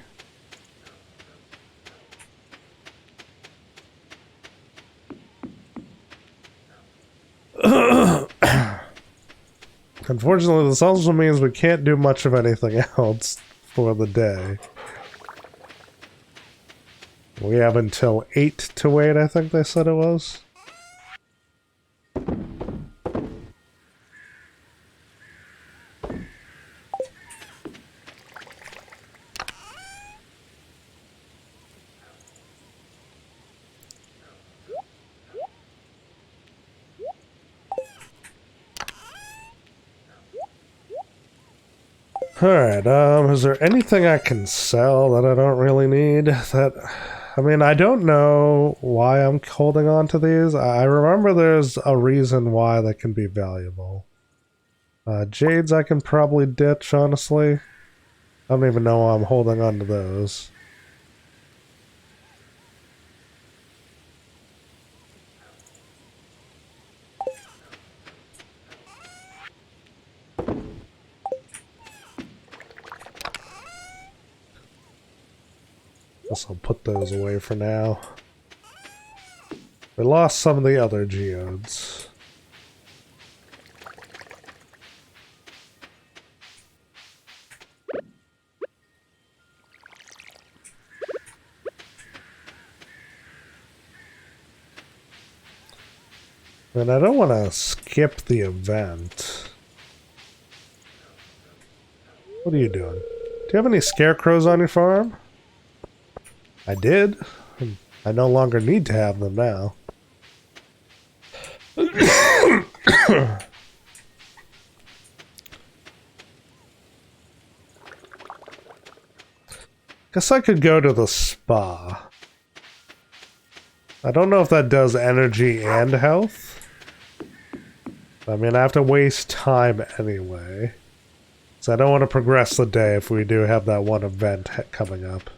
Unfortunately, this also means we can't do much of anything else for the day. We have until 8 to wait, I think they said it was. Alright, is there anything I can sell that I don't really need? I mean, I don't know why I'm holding on to these. I remember there's a reason why they can be valuable. Jades I can probably ditch, honestly. I don't even know why I'm holding on to those. Guess I'll put those away for now. We lost some of the other geodes. And I don't want to skip the event. What are you doing? Do you have any scarecrows on your farm? I did. I no longer need to have them now. Guess I could go to the spa. I don't know if that does energy and health. I mean, I have to waste time anyway. So I don't want to progress the day if we do have that one event coming up.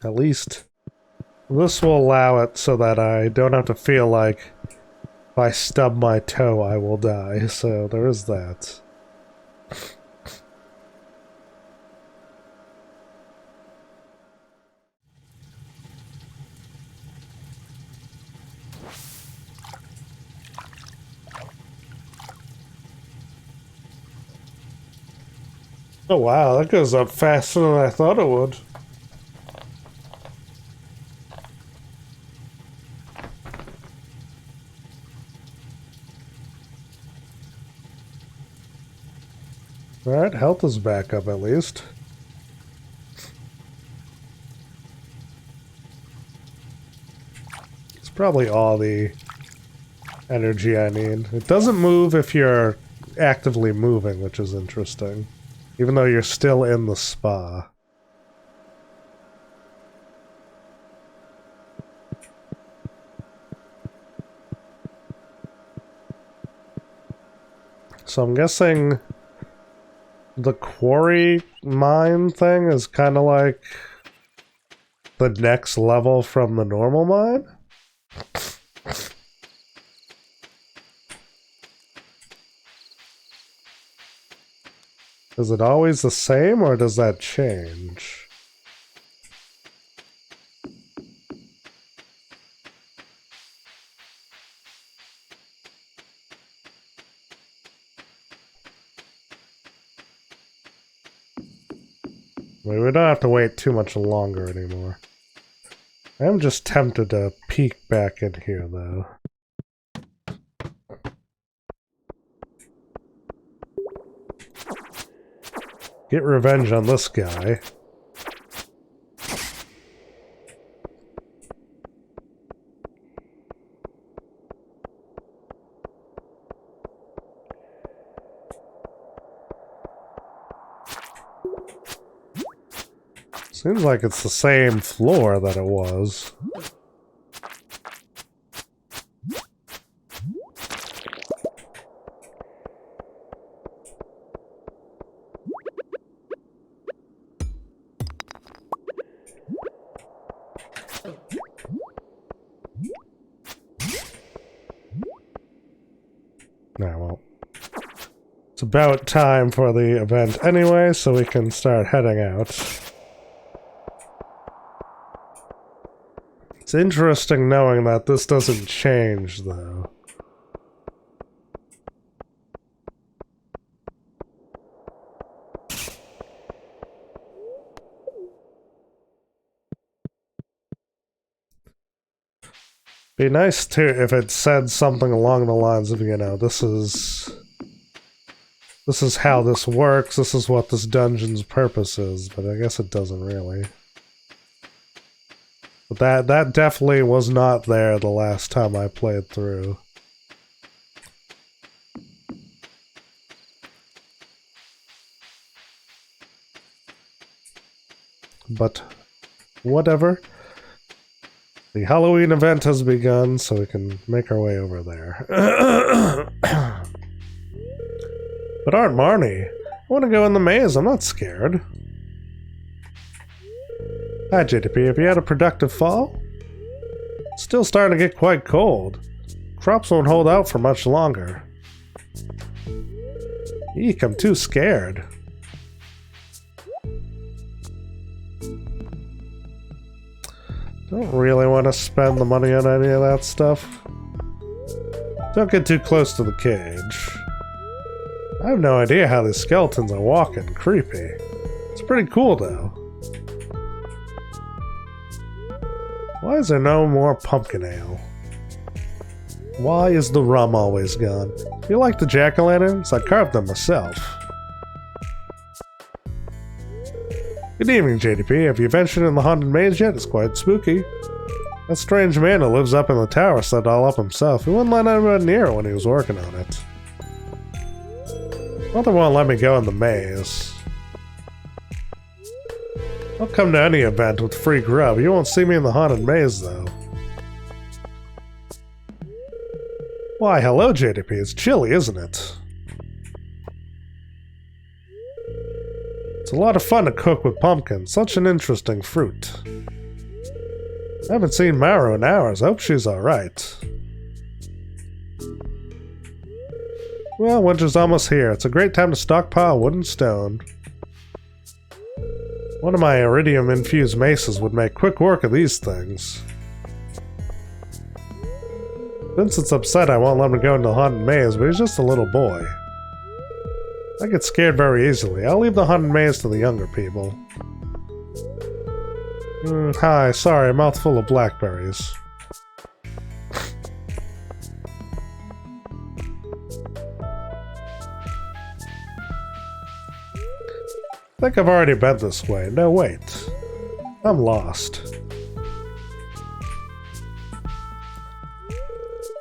At least this will allow it so that I don't have to feel like if I stub my toe I will die, so there is that. Oh wow, that goes up faster than I thought it would. Alright, health is back up at least. It's probably all the energy I need. It doesn't move if you're actively moving, which is interesting. Even though you're still in the spa. So I'm guessing the quarry mine thing is kind of like the next level from the normal mine? Is it always the same, or does that change? We don't have to wait too much longer anymore. I am just tempted to peek back in here, though. Get revenge on this guy. Seems like it's the same floor that it was. Nah, well. It's about time for the event anyway, so we can start heading out. It's interesting knowing that this doesn't change, though. Be nice, too, if it said something along the lines of, you know, this is how this works, this is what this dungeon's purpose is, but I guess it doesn't really. But that definitely was not there the last time I played through. But whatever. The Halloween event has begun, so we can make our way over there. But Aunt Marnie, I want to go in the maze, I'm not scared. Hi, JDP. Have you had a productive fall? It's still starting to get quite cold. Crops won't hold out for much longer. Eek, I'm too scared. Don't really want to spend the money on any of that stuff. Don't get too close to the cage. I have no idea how these skeletons are walking. Creepy. It's pretty cool, though. Why is there no more pumpkin ale? Why is the rum always gone? Do you like the jack-o'-lanterns? I carved them myself. Good evening, JDP. Have you ventured in the haunted maze yet? It's quite spooky. That strange man who lives up in the tower set it all up himself. He wouldn't let anyone near it when he was working on it. Mother won't let me go in the maze. I'll come to any event with free grub. You won't see me in the haunted maze, though. Why, hello, JDP. It's chilly, isn't it? It's a lot of fun to cook with pumpkin. Such an interesting fruit. I haven't seen Maru in hours. I hope she's alright. Well, winter's almost here. It's a great time to stockpile wood and stone. One of my iridium-infused maces would make quick work of these things. Vincent's upset I won't let him go into the haunted maze, but he's just a little boy. I get scared very easily. I'll leave the haunted maze to the younger people. Hi, sorry, a mouthful of blackberries. I think I've already been this way. No, wait. I'm lost.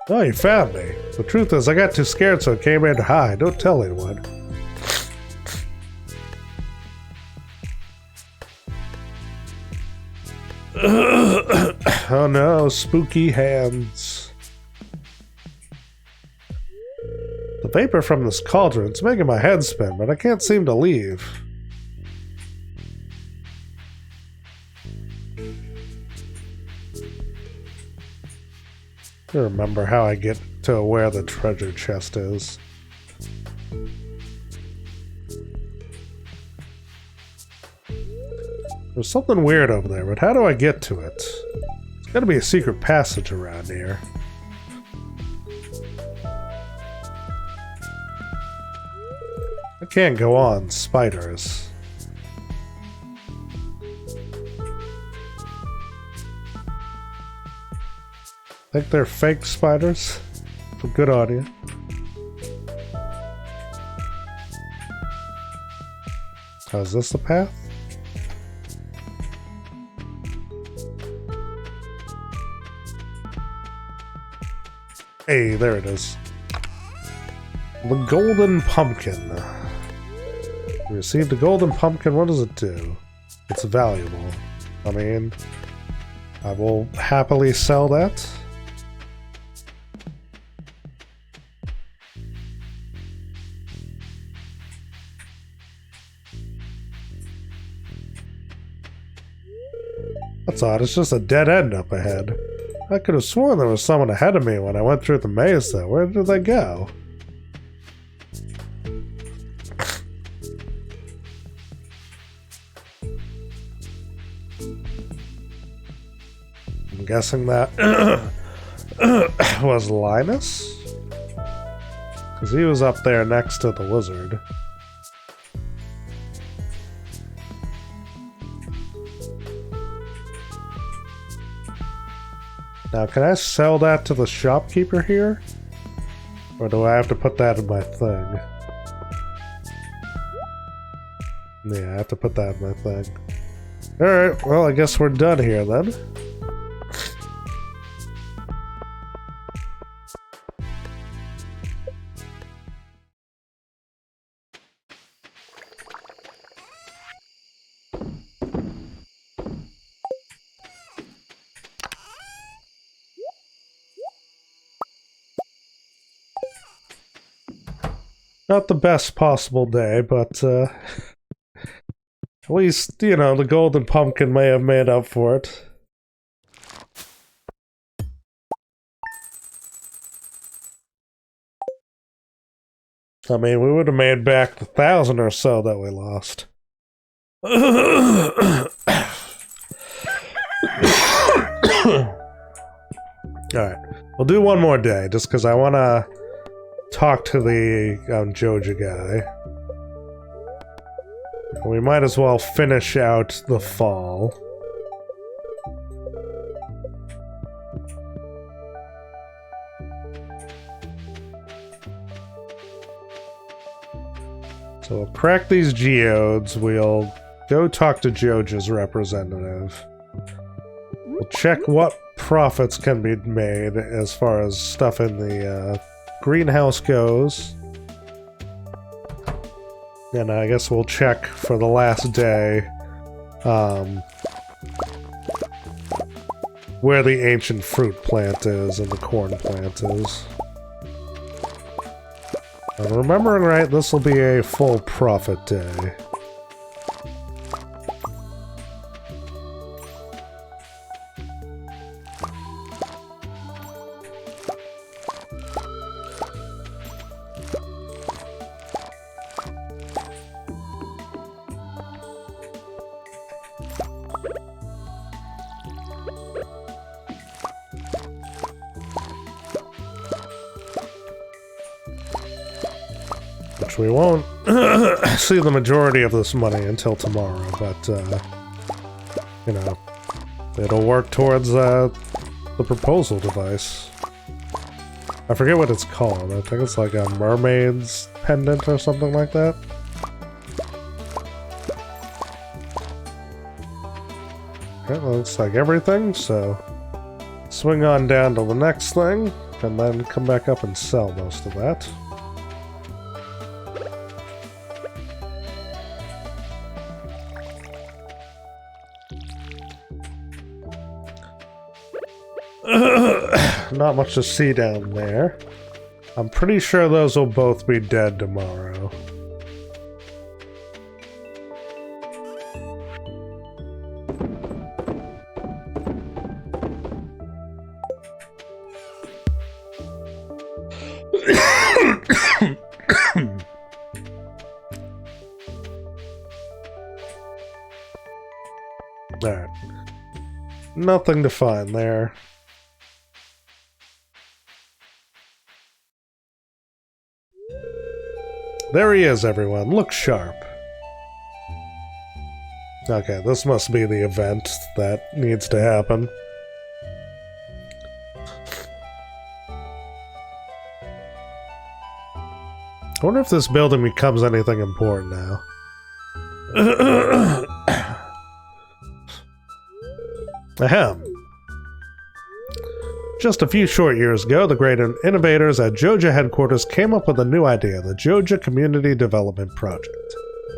Oh, you found me. The truth is, I got too scared, so I came here to hide. Don't tell anyone. Oh no, spooky hands. The vapor from this cauldron's making my head spin, but I can't seem to leave. I remember how I get to where the treasure chest is. There's something weird over there, but how do I get to it? There's gotta be a secret passage around here. I can't go on, spiders. think they're fake spiders. For good audio. Oh, is this the path? Hey, there it is. The golden pumpkin. We received a golden pumpkin. What does it do? It's valuable. I mean, I will happily sell that. That's odd, it's just a dead end up ahead. I could have sworn there was someone ahead of me when I went through the maze though. Where did they go? I'm guessing that was Linus? Because he was up there next to the lizard. Now, can I sell that to the shopkeeper here? Or do I have to put that in my thing? Yeah, I have to put that in my thing. Alright, well, I guess we're done here then. Not the best possible day, but at least, you know, the golden pumpkin may have made up for it. I mean, we would have made back the 1,000 or so that we lost. Alright, we'll do one more day, just because I want to talk to the Joja guy. We might as well finish out the fall. So we'll crack these geodes, we'll go talk to Joja's representative. We'll check what profits can be made as far as stuff in the greenhouse goes. And I guess we'll check for the last day where the ancient fruit plant is and the corn plant is. And remembering right, this will be a full profit day. We won't see the majority of this money until tomorrow, but, you know, it'll work towards, the proposal device. I forget what it's called. I think it's like a mermaid's pendant or something like that. Okay, looks like everything, so swing on down to the next thing, and then come back up and sell most of that. Not much to see down there. I'm pretty sure those will both be dead tomorrow. Alright. Nothing to find there. There he is, everyone. Look sharp. Okay, this must be the event that needs to happen. I wonder if this building becomes anything important now. Ahem. Just a few short years ago, the great innovators at Joja headquarters came up with a new idea, the Joja Community Development Project.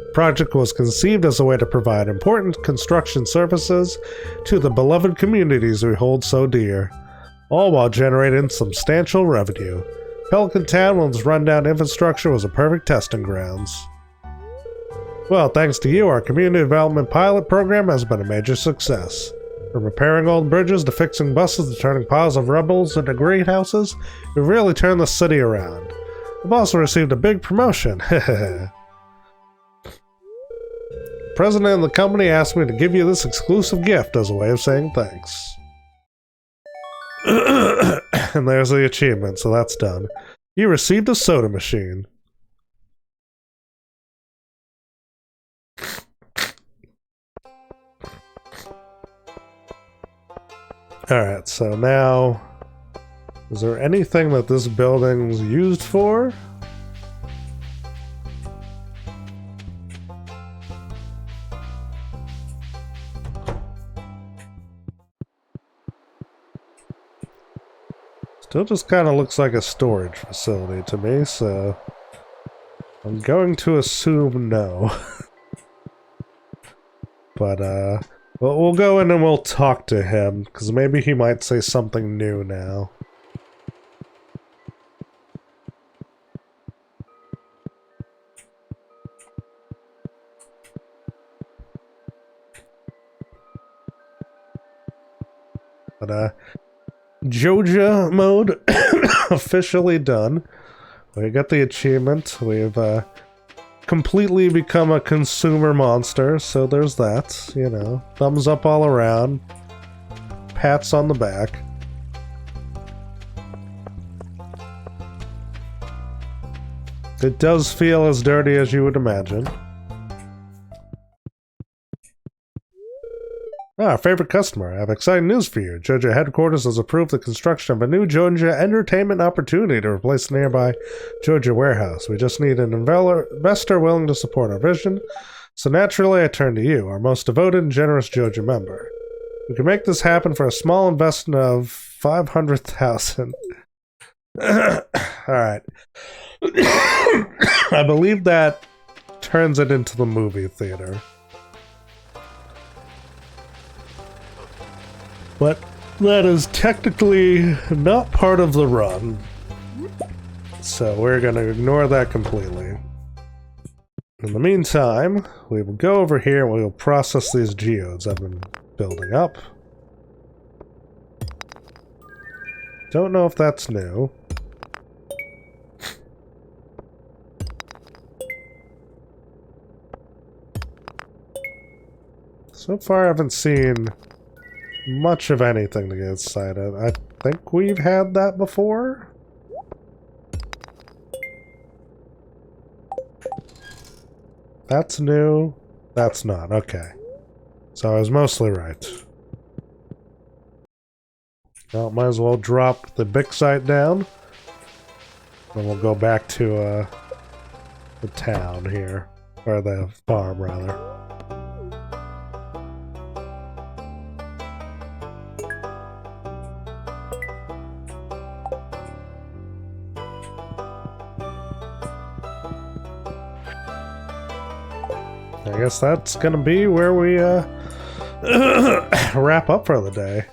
The project was conceived as a way to provide important construction services to the beloved communities we hold so dear, all while generating substantial revenue. Pelican Town, with its rundown infrastructure, was a perfect testing grounds. Well, thanks to you, our community development pilot program has been a major success. From repairing old bridges to fixing buses to turning piles of rubbles into greenhouses, we've really turned the city around. We've also received a big promotion. The president of the company asked me to give you this exclusive gift as a way of saying thanks. And there's the achievement, so that's done. You received a soda machine. Alright, so now, is there anything that this building's used for? Still just kind of looks like a storage facility to me, so I'm going to assume no. But, well, we'll go in and we'll talk to him, because maybe he might say something new now. But, Joja mode officially done. We got the achievement. We've, completely become a consumer monster, so there's that, you know. Thumbs up all around. Pats on the back. It does feel as dirty as you would imagine. Ah, favorite customer, I have exciting news for you. Joja headquarters has approved the construction of a new Joja entertainment opportunity to replace the nearby Joja warehouse. We just need an investor willing to support our vision. So naturally, I turn to you, our most devoted and generous Joja member. We can make this happen for a small investment of 500,000. Alright. I believe that turns it into the movie theater. But that is technically not part of the run. So we're going to ignore that completely. In the meantime, we will go over here and we will process these geodes I've been building up. Don't know if that's new. So far I haven't seen much of anything to get excited. I think we've had that before. That's new. That's not. Okay. So I was mostly right. Well, might as well drop the big site down. Then we'll go back to the town here. Or the farm, rather. I guess that's gonna be where we wrap up for the day.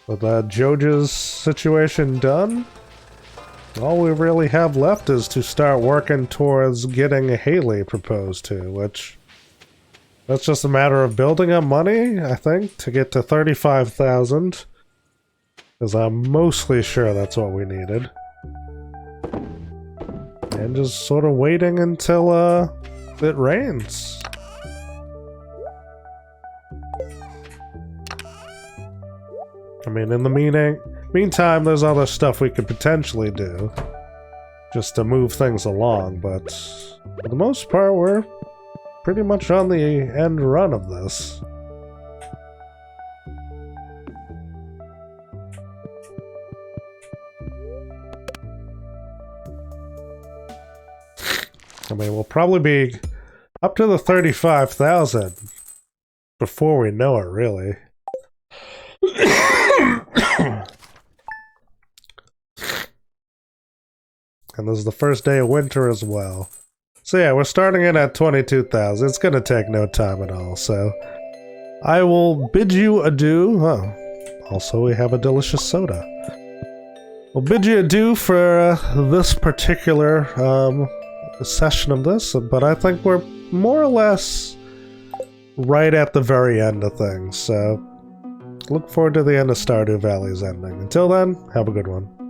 With Joja's situation done, all we really have left is to start working towards getting Haley proposed to, which that's just a matter of building up money, I think, to get to 35,000. Because I'm mostly sure that's what we needed. And just sort of waiting until it rains. I mean, in the meantime, there's other stuff we could potentially do just to move things along, but for the most part, we're pretty much on the end run of this. I mean, we'll probably be up to the 35,000 before we know it, really. And this is the first day of winter as well. So yeah, we're starting in at 22,000. It's gonna take no time at all, so I will bid you adieu. Oh, also we have a delicious soda. We'll bid you adieu for this particular session of this, but I think we're more or less right at the very end of things, so look forward to the end of Stardew Valley's ending. Until then, have a good one.